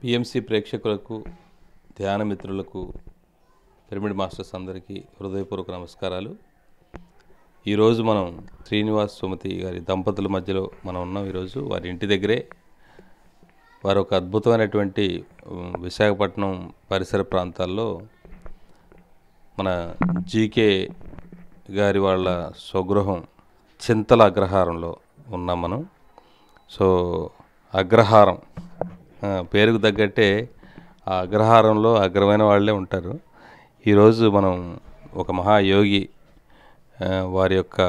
PMC ప్రేక్షకులకు, ధ్యాన మిత్రులకు, పిరమిడ్ మాస్టర్స్ అందరికీ హృదయపూర్వక నమస్కారాలు. ఈరోజు మనం శ్రీనివాస్ సుమతి గారి దంపతుల మధ్యలో మనం ఉన్నాం. ఈరోజు వారి ఇంటి దగ్గరే వారు ఒక అద్భుతమైనటువంటి విశాఖపట్నం పరిసర ప్రాంతాల్లో మన జీకే గారి వాళ్ళ స్వగృహం చింతల అగ్రహారంలో ఉన్నాం మనం. సో అగ్రహారం పేరుకు తగ్గట్టే ఆ అగ్రహారంలో అగ్రమైన వాళ్ళే ఉంటారు. ఈరోజు మనం ఒక మహాయోగి వారి యొక్క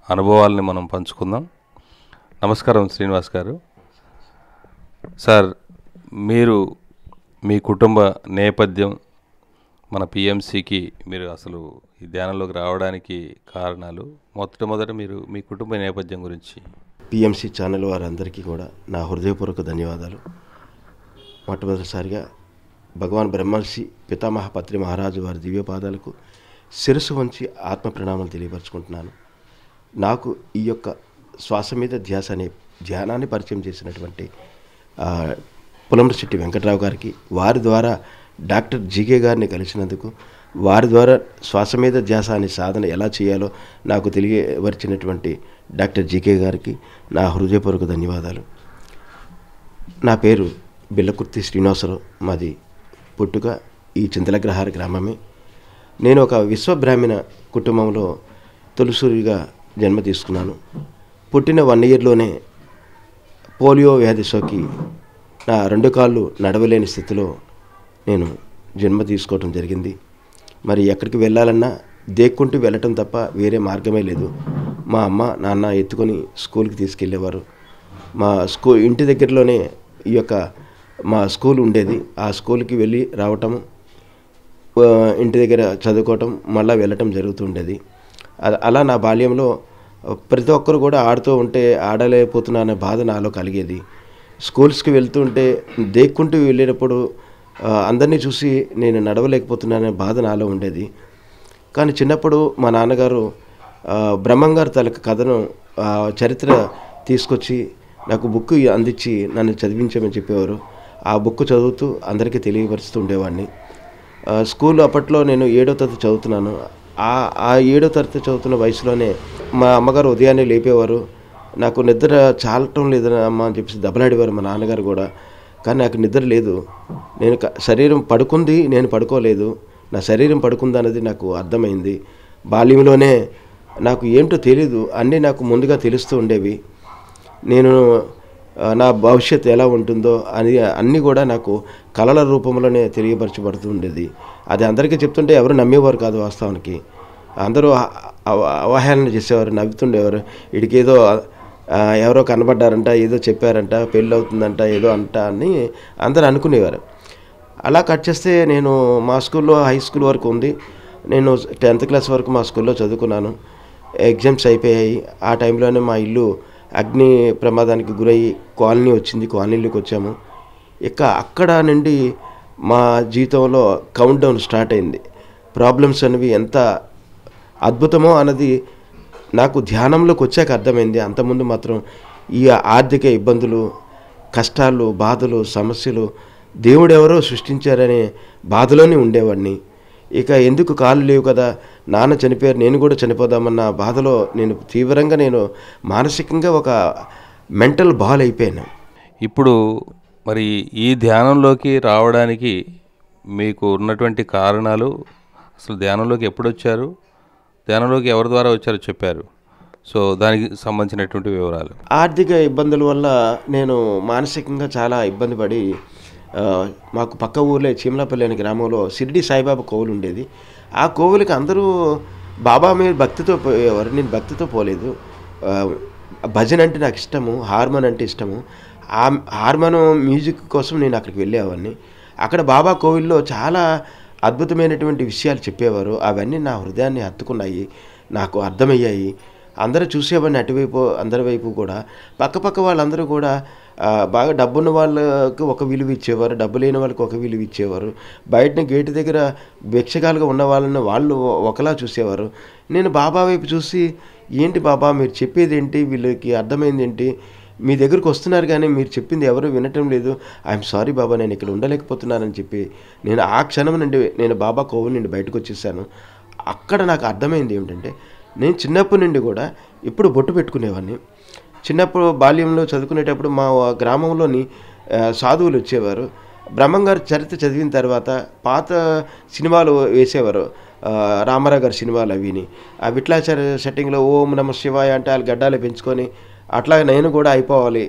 అనుభవాల్ని మనం పంచుకుందాం. నమస్కారం శ్రీనివాస్ గారు. సార్, మీరు మీ కుటుంబ నేపథ్యం, మన పిఎంసికి మీరు అసలు ఈ ధ్యానంలోకి రావడానికి కారణాలు, మొదట మీరు మీ కుటుంబ నేపథ్యం గురించి. పిఎంసి ఛానల్ వారందరికీ కూడా నా హృదయపూర్వక ధన్యవాదాలు. మొట్టమొదటిసారిగా భగవాన్ బ్రహ్మర్షి పితామహ పత్రి మహారాజు వారి దివ్యపాదాలకు శిరస్సు వంచి ఆత్మ ప్రణామాలు తెలియపరుచుకుంటున్నాను. నాకు ఈ యొక్క శ్వాస మీద ధ్యాస అనే ధ్యానాన్ని పరిచయం చేసినటువంటి పులంశెట్టి వెంకట్రావు గారికి, వారి ద్వారా డాక్టర్ జీకే గారిని కలిసినందుకు, వారి ద్వారా శ్వాస మీద ధ్యాస అనే సాధన ఎలా చేయాలో నాకు తెలియవరిచినటువంటి డాక్టర్ జీకే గారికి నా హృదయపూర్వక ధన్యవాదాలు. నా పేరు బిల్లకుర్తి శ్రీనివాసరావు. మాది పుట్టుక ఈ చింతలగ్రహార గ్రామమే. నేను ఒక విశ్వబ్రాహ్మణ కుటుంబంలో తొలిసూరిగా జన్మ తీసుకున్నాను. పుట్టిన 1 ఇయర్లోనే పోలియో వ్యాధి సోకి నా 2 కాళ్ళు నడవలేని స్థితిలో నేను జన్మ తీసుకోవటం జరిగింది. మరి ఎక్కడికి వెళ్ళాలన్నా దేక్కుంటూ వెళ్ళటం తప్ప వేరే మార్గమే లేదు. మా అమ్మ నాన్న ఎత్తుకొని స్కూల్కి తీసుకెళ్ళేవారు. మా ఇంటి దగ్గరలోనే ఈ యొక్క మా స్కూల్ ఉండేది. ఆ స్కూల్కి వెళ్ళి రావటం, ఇంటి దగ్గర చదువుకోవటం, మళ్ళీ వెళ్ళటం జరుగుతుండేది. అలా నా బాల్యంలో ప్రతి ఒక్కరు కూడా ఆడుతూ ఉంటే ఆడలేకపోతున్నా అనే బాధ నాలో కలిగేది. స్కూల్స్కి వెళ్తుంటే దేక్కుంటూ వెళ్ళేటప్పుడు అందరినీ చూసి నేను నడవలేకపోతున్నాననే బాధ నాలో ఉండేది. కానీ చిన్నప్పుడు మా నాన్నగారు బ్రహ్మంగారు తాలూకు కథను చరిత్ర తీసుకొచ్చి నాకు బుక్ అందించి నన్ను చదివించమని చెప్పేవారు. ఆ బుక్ చదువుతూ అందరికీ తెలియపరుస్తూ ఉండేవాడిని. స్కూల్ అప్పట్లో నేను 7వ తరగతి చదువుతున్నాను. ఆ 7వ తరగతి చదువుతున్న వయసులోనే మా అమ్మగారు ఉదయాన్నే లేపేవారు. నాకు నిద్ర చాలటం లేదని అమ్మ అని చెప్పేసి దెబ్బలాడేవారు మా నాన్నగారు కూడా. కానీ నాకు నిద్ర లేదు. నేను శరీరం పడుకుంది, నేను పడుకోలేదు. నా శరీరం పడుకుంది అన్నది నాకు అర్థమైంది. బాల్యంలోనే నాకు ఏంటో తెలీదు, అన్నీ నాకు ముందుగా తెలుస్తూ ఉండేవి. నేను నా భవిష్యత్తు ఎలా ఉంటుందో అన్నీ కూడా నాకు కళల రూపంలోనే తెలియపరచబడుతూ ఉండేది. అది అందరికీ చెప్తుంటే ఎవరు నమ్మేవారు కాదు. వాస్తవానికి అందరూ అవహేళన చేసేవారు, నవ్వుతుండేవారు. వీడికేదో ఎవరో కనబడ్డారంట, ఏదో చెప్పారంట, పెళ్ళి అవుతుందంట, ఏదో అంట అని అందరూ అనుకునేవారు. అలా కట్ చేస్తే నేను మా స్కూల్లో హై స్కూల్ వరకు ఉంది. నేను 10th క్లాస్ వరకు మా స్కూల్లో చదువుకున్నాను. ఎగ్జామ్స్ అయిపోయాయి. ఆ టైంలోనే మా ఇల్లు అగ్ని ప్రమాదానికి గురయ్యి కాలనీ వచ్చింది. కాలనీలోకి వచ్చాము. ఇక అక్కడ నుండి మా జీవితంలో కౌంట్ డౌన్ స్టార్ట్ అయింది. ప్రాబ్లమ్స్ అనేవి ఎంత అద్భుతమో అన్నది నాకు ధ్యానంలోకి వచ్చాక అర్థమైంది. అంతకుముందు మాత్రం ఈ ఆర్థిక ఇబ్బందులు, కష్టాలు, బాధలు, సమస్యలు దేవుడెవరో సృష్టించారనే బాధలోనే ఉండేవాడిని. ఇక ఎందుకు కాళ్ళు లేవు కదా, నాన్న చనిపోయారు, నేను కూడా చనిపోదామన్న బాధలో నేను తీవ్రంగా మానసికంగా ఒక మెంటల్ బాల్ అయిపోయాను. ఇప్పుడు మరి ఈ ధ్యానంలోకి రావడానికి మీకు ఉన్నటువంటి కారణాలు, అసలు ధ్యానంలోకి ఎప్పుడు వచ్చారు, ధ్యానంలోకి ఎవరి ద్వారా వచ్చారో చెప్పారు. సో దానికి సంబంధించినటువంటి వివరాలు. ఆర్థిక ఇబ్బందుల వల్ల నేను మానసికంగా చాలా ఇబ్బంది పడి, మాకు పక్క ఊర్లో చీమలపల్లి అనే గ్రామంలో షిరిడి సాయిబాబా కోవిలు ఉండేది. ఆ కోవిలకి అందరూ బాబా మీద భక్తితో పోయేవారు. నేను భక్తితో పోలేదు. భజన అంటే నాకు ఇష్టము, హార్మోన్ అంటే ఇష్టము. ఆ హార్మోన్ మ్యూజిక్ కోసం నేను అక్కడికి వెళ్ళేవాడిని. అక్కడ బాబా కోవిల్లో చాలా అద్భుతమైనటువంటి విషయాలు చెప్పేవారు. అవన్నీ నా హృదయాన్ని హత్తుకున్నాయి, నాకు అర్థమయ్యాయి. అందరూ చూసేవాడిని అటువైపు, అందరి వైపు కూడా. పక్క వాళ్ళందరూ కూడా బాగా డబ్బున్న వాళ్ళకి ఒక విలువ ఇచ్చేవారు, డబ్బు లేని వాళ్ళకి ఒక విలువ ఇచ్చేవారు. బయటని గేటు దగ్గర భిక్షగాలుగా ఉన్న వాళ్ళని వాళ్ళు ఒకలా చూసేవారు. నేను బాబా వైపు చూసి, ఏంటి బాబా మీరు చెప్పేది ఏంటి, వీళ్ళకి అర్థమైంది ఏంటి, మీ దగ్గరికి వస్తున్నారు కానీ మీరు చెప్పింది ఎవరు వినటం లేదు. ఐఎమ్ సారీ బాబా, నేను ఇక్కడ ఉండలేకపోతున్నానని చెప్పి నేను ఆ క్షణం నుండి నేను బాబా కోవిల్ నుండి బయటకు వచ్చేసాను. అక్కడ నాకు అర్థమైంది ఏమిటంటే, నేను చిన్నప్పటి నుండి కూడా ఎప్పుడు బొట్టు పెట్టుకునేవాడిని. చిన్నప్పుడు బాల్యంలో చదువుకునేటప్పుడు మా గ్రామంలోని సాధువులు వచ్చేవారు. బ్రహ్మంగారు చరిత్ర చదివిన తర్వాత పాత సినిమాలు వేసేవారు, రామారావు గారి సినిమాలు అవిని. ఆ విట్లాచార్య సెట్టింగ్లో ఓం నమ శివాయ అంటే వాళ్ళు గడ్డాలు పెంచుకొని అట్లా నేను కూడా అయిపోవాలి.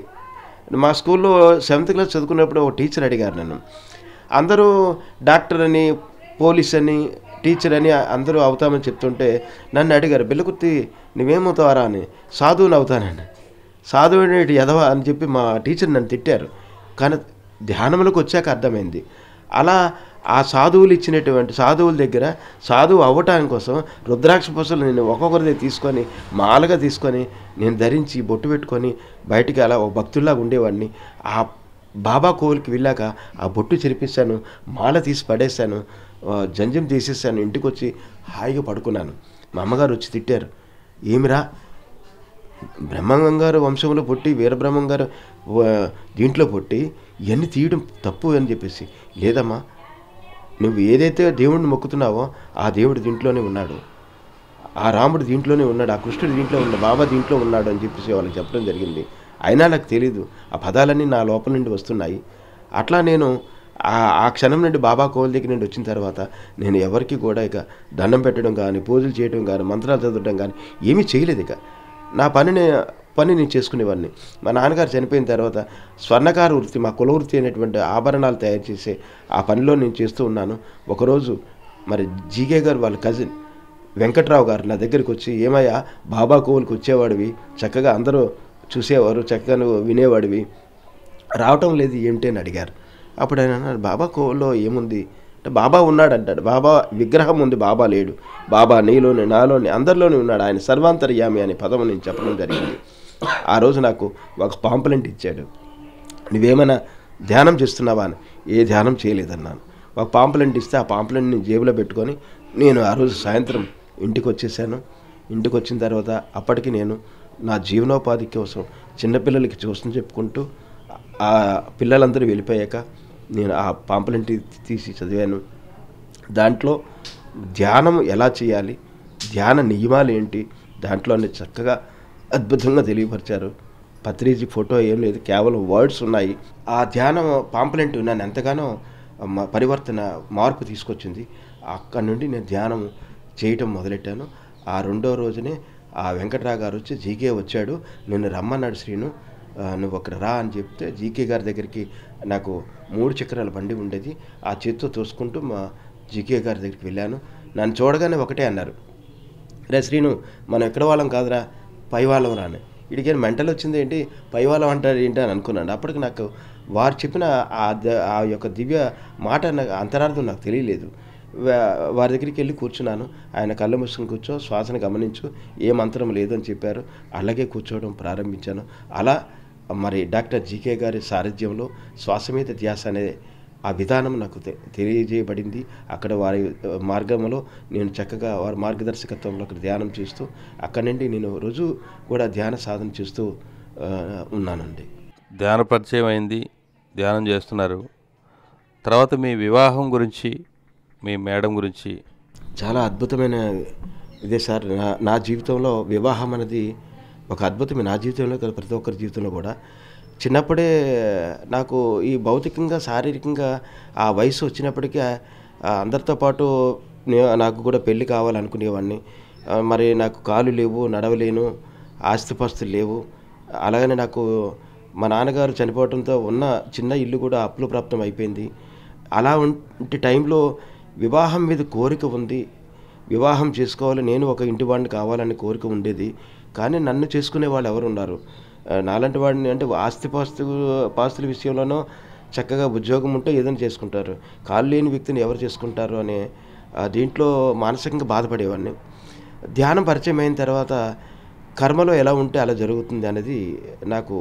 మా స్కూల్లో 7th క్లాస్ చదువుకున్నప్పుడు ఒక టీచర్ అడిగారు నన్ను, అందరూ డాక్టర్ అని, పోలీస్ అని, టీచర్ అని అందరూ అవుతామని చెప్తుంటే నన్ను అడిగారు, బిల్లకుర్తి నువ్వేమవుతావరా అని. సాధువుని అవుతానండి. సాధువు అనేటి ఎదవ అని చెప్పి మా టీచర్ నన్ను తిట్టారు. కానీ ధ్యానంలోకి వచ్చాక అర్థమైంది. అలా ఆ సాధువులు ఇచ్చినటువంటి సాధువుల దగ్గర సాధువు అవ్వటానికి కోసం రుద్రాక్ష పూసలు నేను ఒక్కొక్కరిది తీసుకొని మాలగా తీసుకొని నేను ధరించి బొట్టు పెట్టుకొని బయటికి అలా ఒక భక్తుల్లాగా ఉండేవాడిని. ఆ బాబా కోవిల్కి వెళ్ళాక ఆ బొట్టు చెరిపిస్తాను, మాల తీసి పడేశాను, జంజం తీసేసాను, ఇంటికి వచ్చి హాయిగా పడుకున్నాను. మా అమ్మగారు వచ్చి తిట్టారు, ఏమిరా బ్రహ్మంగం గారు వంశంలో పుట్టి వీరబ్రహ్మం గారు దీంట్లో పుట్టి ఇవన్నీ తీయడం తప్పు అని చెప్పేసి. లేదమ్మా, నువ్వు ఏదైతే దేవుడిని మొక్కుతున్నావో ఆ దేవుడు దీంట్లోనే ఉన్నాడు, ఆ రాముడు దీంట్లోనే ఉన్నాడు, ఆ కృష్ణుడు దీంట్లో ఉన్నాడు, బాబా దీంట్లో ఉన్నాడు అని చెప్పేసి వాళ్ళకి చెప్పడం జరిగింది. అయినా నాకు తెలీదు, ఆ పదాలన్నీ నా లోపల నుండి వస్తున్నాయి. అట్లా నేను ఆ క్షణం నుండి బాబా కోవిల్ దగ్గర నుండి వచ్చిన తర్వాత నేను ఎవరికి కూడా ఇక దండం పెట్టడం కానీ, పూజలు చేయడం కానీ, మంత్రాలు చదవడం కానీ ఏమీ చేయలేదు. ఇక నా పని నేను చేసుకునేవాడిని. మా నాన్నగారు చనిపోయిన తర్వాత స్వర్ణకార వృత్తి, మా కుల వృత్తి అయినటువంటి ఆభరణాలు తయారు చేసే ఆ పనిలో నేను చేస్తూ ఉన్నాను. ఒకరోజు మరి జీకే గారు వాళ్ళ కజిన్ వెంకట్రావు గారు నా దగ్గరికి వచ్చి, ఏమయ్యా బాబా కోవిల్కి వచ్చేవాడివి, చక్కగా అందరూ చూసేవారు, చక్కగా నువ్వు వినేవాడివి, రావటం లేదు ఏమిటి అని అడిగారు. అప్పుడు ఆయన అన్నాడు, బాబా కోవిల్లో ఏముంది అంటే బాబా ఉన్నాడు అంటాడు, బాబా విగ్రహం ఉంది, బాబా లేడు, బాబా నీలోని నాలోని అందరిలోనే ఉన్నాడు, ఆయన సర్వాంతర్యామి అనే పదం నేను చెప్పడం జరిగింది. ఆ రోజు నాకు ఒక పాంప్లెంట్ ఇచ్చాడు, నువ్వేమైనా ధ్యానం చేస్తున్నావా అని. ఏ ధ్యానం చేయలేదన్నాను. ఒక పాంప్లెంట్ ఇస్తే ఆ పాంప్లెంట్ని జేబులో పెట్టుకొని నేను ఆ రోజు సాయంత్రం ఇంటికి వచ్చేసాను. ఇంటికి వచ్చిన తర్వాత అప్పటికి నేను నా జీవనోపాధి కోసం చిన్నపిల్లలకి చూస్తూ చెప్పుకుంటూ ఆ పిల్లలందరూ వెళ్ళిపోయాక నేను ఆ పాంప్లెంట్ తీసి చదివాను. దాంట్లో ధ్యానం ఎలా చేయాలి, ధ్యాన నియమాలు ఏంటి, దాంట్లోనే చక్కగా అద్భుతంగా తెలియపరిచారు. పత్రిజీ ఫోటో ఏం లేదు, కేవలం వర్డ్స్ ఉన్నాయి. ఆ ధ్యానం పాంప్లెంట్ నన్ను ఎంతగానో మార్పు తీసుకొచ్చింది. అక్కడి నుండి నేను ధ్యానం చేయటం మొదలెట్టాను. ఆ రెండో రోజునే ఆ వెంకట్రావు గారు వచ్చి, జీకే వచ్చాడు, నిన్ను రమ్మన్నాడు శ్రీను, నువ్వు అక్కడ రా అని చెప్తే జీకే గారి దగ్గరికి నాకు 3 చక్రాల బండి ఉండేది, ఆ చేతితో తోసుకుంటూ మా జీకే గారి దగ్గరికి వెళ్ళాను. నన్ను చూడగానే ఒకటే అన్నారు, రే శ్రీను, మనం ఎక్కడ వాళ్ళం కాదురా, పై వాళ్ళం రాని. ఇడికేం మెంటల్ వచ్చింది ఏంటి, పై వాళ్ళం అంటారు ఏంటి అని అనుకున్నాను. అప్పటికి నాకు వారు చెప్పిన ఆ యొక్క దివ్య మాట అంతరార్థం నాకు తెలియలేదు. వారి దగ్గరికి వెళ్ళి కూర్చున్నాను. ఆయన కళ్ళు మూసుకుని కూర్చో, శ్వాసను గమనించు, ఏ మంత్రం లేదని చెప్పారు. అలాగే కూర్చోవడం ప్రారంభించాను. అలా మరి డాక్టర్ జీకే గారి సారథ్యంలో శ్వాస మీద ధ్యాస అనే ఆ విధానం నాకు తెలియజేయబడింది. అక్కడ వారి మార్గంలో నేను చక్కగా వారి మార్గదర్శకత్వంలో అక్కడ ధ్యానం చేస్తూ అక్కడి నుండి నేను రోజు కూడా ధ్యాన సాధన చేస్తూ ఉన్నానండి. ధ్యాన పరిచయం అయింది, ధ్యానం చేస్తున్నారు. తర్వాత మీ వివాహం గురించి, మీ మేడం గురించి. చాలా అద్భుతమైన ఇదే సార్, నా జీవితంలో వివాహం అనేది ఒక అద్భుతమే. నా జీవితంలో కాదు, ప్రతి ఒక్కరి జీవితంలో కూడా. చిన్నప్పుడే నాకు ఈ భౌతికంగా శారీరకంగా ఆ వయసు వచ్చినప్పటికీ అందరితో పాటు నాకు కూడా పెళ్ళి కావాలనుకునేవాడిని. మరి నాకు కాళ్ళు లేవు, నడవలేను, ఆస్తిపాస్తులు లేవు. అలాగనే నాకు మా నాన్నగారు చనిపోవడంతో ఉన్న చిన్న ఇల్లు కూడా అప్పుల ప్రాప్తం అయిపోయింది. అలా ఉంటే టైంలో వివాహం మీద కోరిక ఉంది, వివాహం చేసుకోవాలి, నేను ఒక ఇంటి వాడిని కావాలని కోరిక ఉండేది. కానీ నన్ను చేసుకునే వాళ్ళు ఎవరు ఉన్నారు? నాలాంటి వాడిని అంటే పాస్తుల విషయంలోనో చక్కగా ఉద్యోగం ఉంటే ఏదైనా చేసుకుంటారు, కాళ్ళు లేని వ్యక్తిని ఎవరు చేసుకుంటారు అనే దీంట్లో మానసికంగా బాధపడేవాడిని. ధ్యానం పరిచయం అయిన తర్వాత కర్మలో ఎలా ఉంటే అలా జరుగుతుంది అనేది నాకు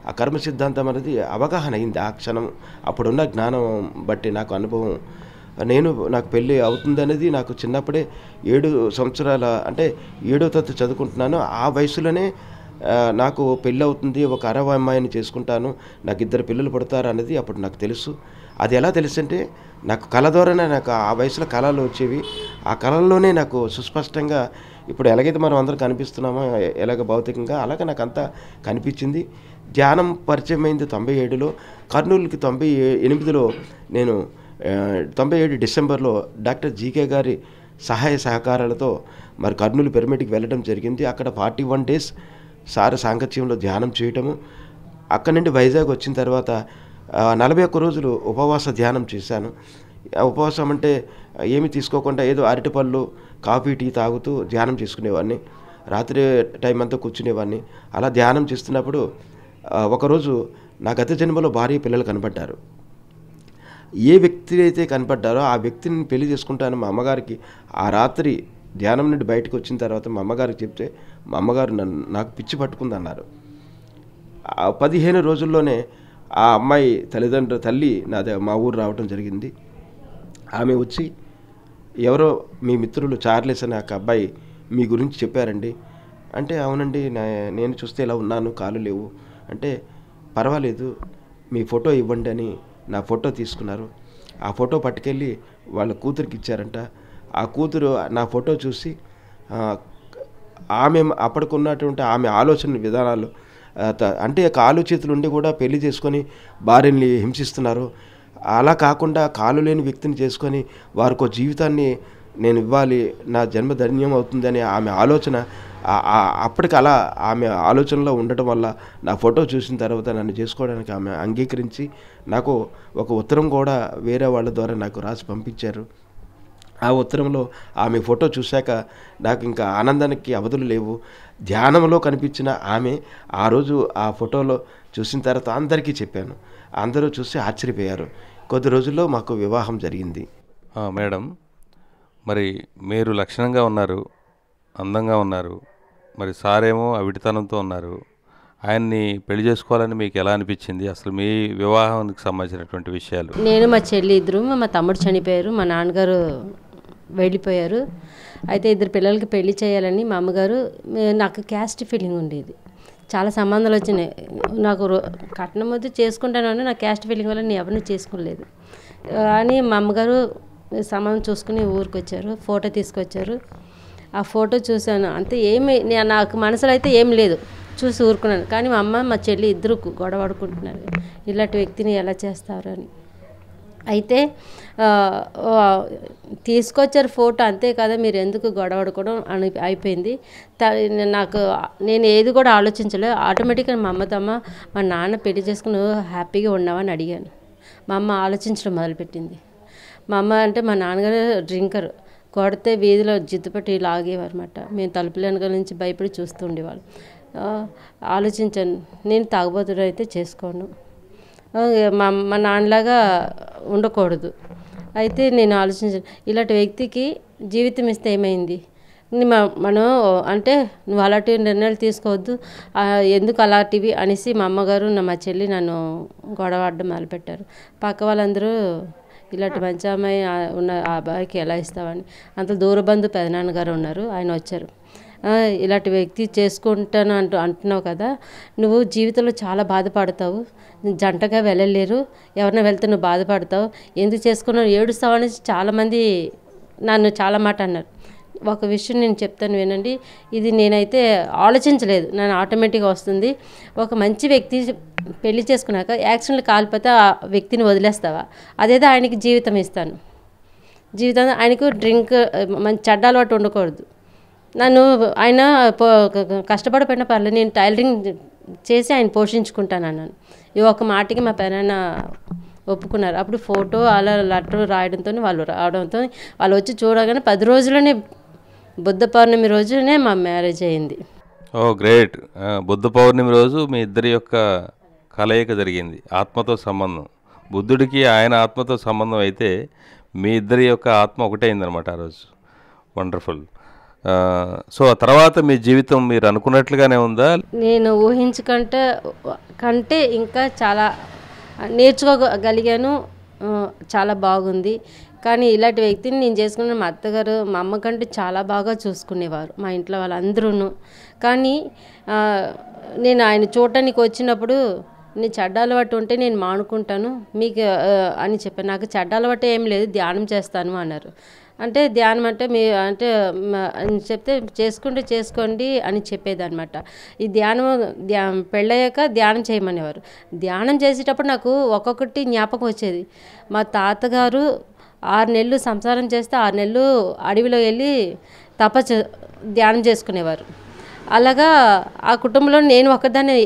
ఆ కర్మ సిద్ధాంతం అనేది అవగాహన అయింది. ఆ క్షణం అప్పుడున్న జ్ఞానం బట్టి నాకు అనుభవం, నాకు పెళ్ళి అవుతుంది అనేది నాకు చిన్నప్పుడే 7 సంవత్సరాల అంటే 7వ తరగతి చదువుకుంటున్నాను. ఆ వయసులోనే నాకు పెళ్ళి అవుతుంది, ఒక అరవ అమ్మాయిని చేసుకుంటాను, నాకు 2 పిల్లలు పుడతారు అనేది అప్పుడు నాకు తెలుసు. అది ఎలా తెలుసంటే నాకు కళ ద్వారానే, నాకు ఆ వయసులో కళలు వచ్చేవి. ఆ కళల్లోనే నాకు సుస్పష్టంగా ఇప్పుడు ఎలాగైతే మనం అందరం కనిపిస్తున్నామో ఎలాగ భౌతికంగా, అలాగే నాకంతా కనిపించింది. ధ్యానం పరిచయమైంది 97లో. కర్నూలుకి 98లో నేను 97 డిసెంబర్లో డాక్టర్ జీకే గారి సహాయ సహకారాలతో మరి కర్నూలు పిరమిడ్కి వెళ్ళడం జరిగింది. అక్కడ 41 డేస్ సార్ సాంగత్యంలో ధ్యానం చేయటము. అక్కడి నుండి వైజాగ్ వచ్చిన తర్వాత 41 రోజులు ఉపవాస ధ్యానం చేశాను. ఉపవాసం అంటే ఏమి తీసుకోకుండా ఏదో అరటిపళ్ళు, కాఫీ, టీ తాగుతూ ధ్యానం చేసుకునేవాడిని. రాత్రి టైం అంతా కూర్చునేవాడిని. అలా ధ్యానం చేస్తున్నప్పుడు ఒకరోజు నా గత జన్మలో భార్య పిల్లలు కనపడ్డారు. ఏ వ్యక్తి అయితే కనపడ్డారో ఆ వ్యక్తిని పెళ్లి చేసుకుంటాను మా అమ్మగారికి ఆ రాత్రి ధ్యానం నుండి బయటకు వచ్చిన తర్వాత మా అమ్మగారికి చెప్తే మా అమ్మగారు నాకు పిచ్చి పట్టుకుందన్నారు. 15 రోజుల్లోనే ఆ అమ్మాయి తల్లి మా ఊరు రావడం జరిగింది. ఆమె వచ్చి ఎవరో మీ మిత్రులు చార్లెస్ అనే ఒక అబ్బాయి మీ గురించి చెప్పారండి అంటే, అవునండి నేను చూస్తే ఇలా ఉన్నాను, కాళ్ళు లేవు అంటే, పర్వాలేదు మీ ఫోటో ఇవ్వండి అని నా ఫోటో తీసుకున్నారు. ఆ ఫోటో పట్టుకెళ్ళి వాళ్ళ కూతురికి ఇచ్చారంట. ఆ కూతురు నా ఫోటో చూసి ఆమె అప్పటికున్నటువంటి ఆమె ఆలోచన విధానాలు అంటే కాలు చేతులు ఉండి కూడా పెళ్లి చేసుకొని భార్యని హింసిస్తున్నారు. అలా కాకుండా కాలు లేని వ్యక్తిని చేసుకొని వారికో జీవితాన్ని నేను ఇవ్వాలి, నా జన్మ ధన్యం అవుతుందని ఆమె ఆలోచన అప్పటికి అలా ఆమె ఆలోచనలో ఉండటం వల్ల నా ఫోటో చూసిన తర్వాత నన్ను చేసుకోవడానికి ఆమె అంగీకరించి నాకు ఒక ఉత్తరం కూడా వేరే వాళ్ళ ద్వారా నాకు రాసి పంపించారు. ఆ ఉత్తరంలో ఆమె ఫోటో చూశాక నాకు ఇంకా ఆనందానికి అవధులు లేవు. ధ్యానంలో కనిపించిన ఆమె ఆ రోజు ఆ ఫోటోలో చూసిన తర్వాత అందరికీ చెప్పాను. అందరూ చూసి ఆశ్చర్యపోయారు. కొద్ది రోజుల్లో మాకు వివాహం జరిగింది. మేడం, మరి మీరు లక్షణంగా ఉన్నారు, అందంగా ఉన్నారు, మరి సారేమో అవిటితనంతో ఉన్నారు. ఆయన్ని పెళ్లి చేసుకోవాలని మీకు ఎలా అనిపించింది? అసలు మీ వివాహానికి సంబంధించినటువంటి విషయాలు. నేను మా చెల్లి ఇద్దరు, మా తమ్ముడు చనిపోయారు, మా నాన్నగారు వెళ్ళిపోయారు. అయితే 2 పిల్లలకి పెళ్లి చేయాలని మా అమ్మగారు, నాకు క్యాస్ట్ ఫీలింగ్ ఉండేది. చాలా సంబంధాలు వచ్చినాయి. నాకు కట్నం వద్దు చేసుకుంటానని నాకు క్యాస్ట్ ఫీలింగ్ వల్ల నేను ఎవరిని చేసుకోలేదు అని మా అమ్మగారు సంబంధం చూసుకుని ఊరికి వచ్చారు. ఫోటో తీసుకొచ్చారు. ఆ ఫోటో చూశాను. అంతే, ఏమి నాకు మనసులో అయితే ఏం లేదు, చూసి ఊరుకున్నాను. కానీ మా అమ్మ మా చెల్లి ఇద్దరు గొడవడుకుంటున్నారు, ఇలాంటి వ్యక్తిని ఎలా చేస్తారు అని. అయితే తీసుకొచ్చారు ఫోటో, అంతే కదా, మీరు ఎందుకు గొడవడుకోవడం అని అయిపోయింది. నేను ఏది కూడా ఆలోచించలేదు. ఆటోమేటిక్గా మా అమ్మతమ్మ మా నాన్న పెళ్లి చేసుకుని హ్యాపీగా ఉన్నావని అడిగాను. మా అమ్మ ఆలోచించడం మొదలుపెట్టింది. మా అమ్మ అంటే మా నాన్నగారు డ్రింకర్, కొడితే వీధిలో జిత్తుపట్టి లాగేవారు అనమాట. మేము తలుపుల వెనకాల నుంచి భయపడి చూస్తూ ఉండేవాళ్ళు. ఆలోచించాను, నేను తాగుబోతుడు అయితే చేసుకోను, మా నాన్నలాగా ఉండకూడదు. అయితే నేను ఆలోచించాను, ఇలాంటి వ్యక్తికి జీవితం ఇస్తే ఏమైంది, మనం అంటే నువ్వు అలాంటి నిర్ణయాలు తీసుకోవద్దు, ఎందుకు అలాంటివి అనేసి మా అమ్మగారు మా చెల్లి నన్ను గొడవడడం మొదలుపెట్టారు. పక్క వాళ్ళందరూ ఇలాంటి మంచి అమ్మాయి ఉన్న ఆ అబ్బాయికి ఎలా ఇస్తావని, అంత దూరబంధు పెదనాన్నగారు ఉన్నారు, ఆయన వచ్చారు. ఇలాంటి వ్యక్తి చేసుకుంటాను అంటున్నావు కదా, నువ్వు జీవితంలో చాలా బాధపడతావు, జంటగా వెళ్ళలేరు, ఎవరైనా వెళ్తే నువ్వు బాధపడతావు, ఎందుకు చేసుకున్నావు, ఏడుస్తావు అనేసి చాలామంది నన్ను చాలా మాట అన్నారు. ఒక విషయం నేను చెప్తాను వినండి, ఇది నేనైతే ఆలోచించలేదు, నన్ను ఆటోమేటిక్గా వస్తుంది. ఒక మంచి వ్యక్తి పెళ్లి చేసుకున్నాక యాక్సిడెంట్లు కాలిపోతే ఆ వ్యక్తిని వదిలేస్తావా, అదేదో ఆయనకి జీవితం ఇస్తాను. జీవితం ఆయనకు డ్రింక్ మంచి చెడ్డ అలవాటు ఉండకూడదు. నన్ను ఆయన కష్టపడిపోయిన పర్లేదు, నేను టైలరింగ్ చేసి ఆయన పోషించుకుంటాను అన్నాను. ఈ ఒక మాటకి మా పెదనాన్న ఒప్పుకున్నారు. అప్పుడు ఫోటో అలా లెటర్ రాయడంతో వాళ్ళు రావడంతో వాళ్ళు వచ్చి చూడగానే 10 రోజుల్లోనే బుద్ధ పౌర్ణమి రోజునే మా మ్యారేజ్ అయింది. ఓ గ్రేట్. బుద్ధ పౌర్ణమి రోజు మీ ఇద్దరి యొక్క కలయిక జరిగింది, ఆత్మతో సంబంధం. బుద్ధుడికి ఆయన ఆత్మతో సంబంధం అయితే మీ ఇద్దరి యొక్క ఆత్మ ఒకటైందనమాట ఆ రోజు. వండర్ఫుల్. సో ఆ తర్వాత మీ జీవితం మీరు అనుకున్నట్లుగానే ఉందా? నేను కంటే ఇంకా చాలా నేర్చుకోగలిగాను, చాలా బాగుంది. కానీ ఇలాంటి వ్యక్తిని నేను చేసుకున్న మా అత్తగారు మా అమ్మ కంటే చాలా బాగా చూసుకునేవారు మా ఇంట్లో వాళ్ళందరూ. కానీ నేను ఆయన చూడటానికి వచ్చినప్పుడు నీ చెడ్డ అలవాటు ఉంటే నేను మానుకుంటాను మీకు అని చెప్పాను. నాకు చెడ్డ అలవాటు ఏం లేదు, ధ్యానం చేస్తాను అన్నారు. అంటే ధ్యానం అంటే అంటే అని చెప్తే చేసుకోండి అని చెప్పేదన్నమాట. ఈ పెళ్ళయ్యాక ధ్యానం చేయమనేవారు. ధ్యానం చేసేటప్పుడు నాకు ఒక్కొక్కటి జ్ఞాపకం వచ్చేది. మా తాతగారు 6 నెలలు సంసారం చేస్తే 6 నెలలు అడవిలో వెళ్ళి ధ్యానం చేసుకునేవారు. అలాగా ఆ కుటుంబంలో నేను ఒకదాన్ని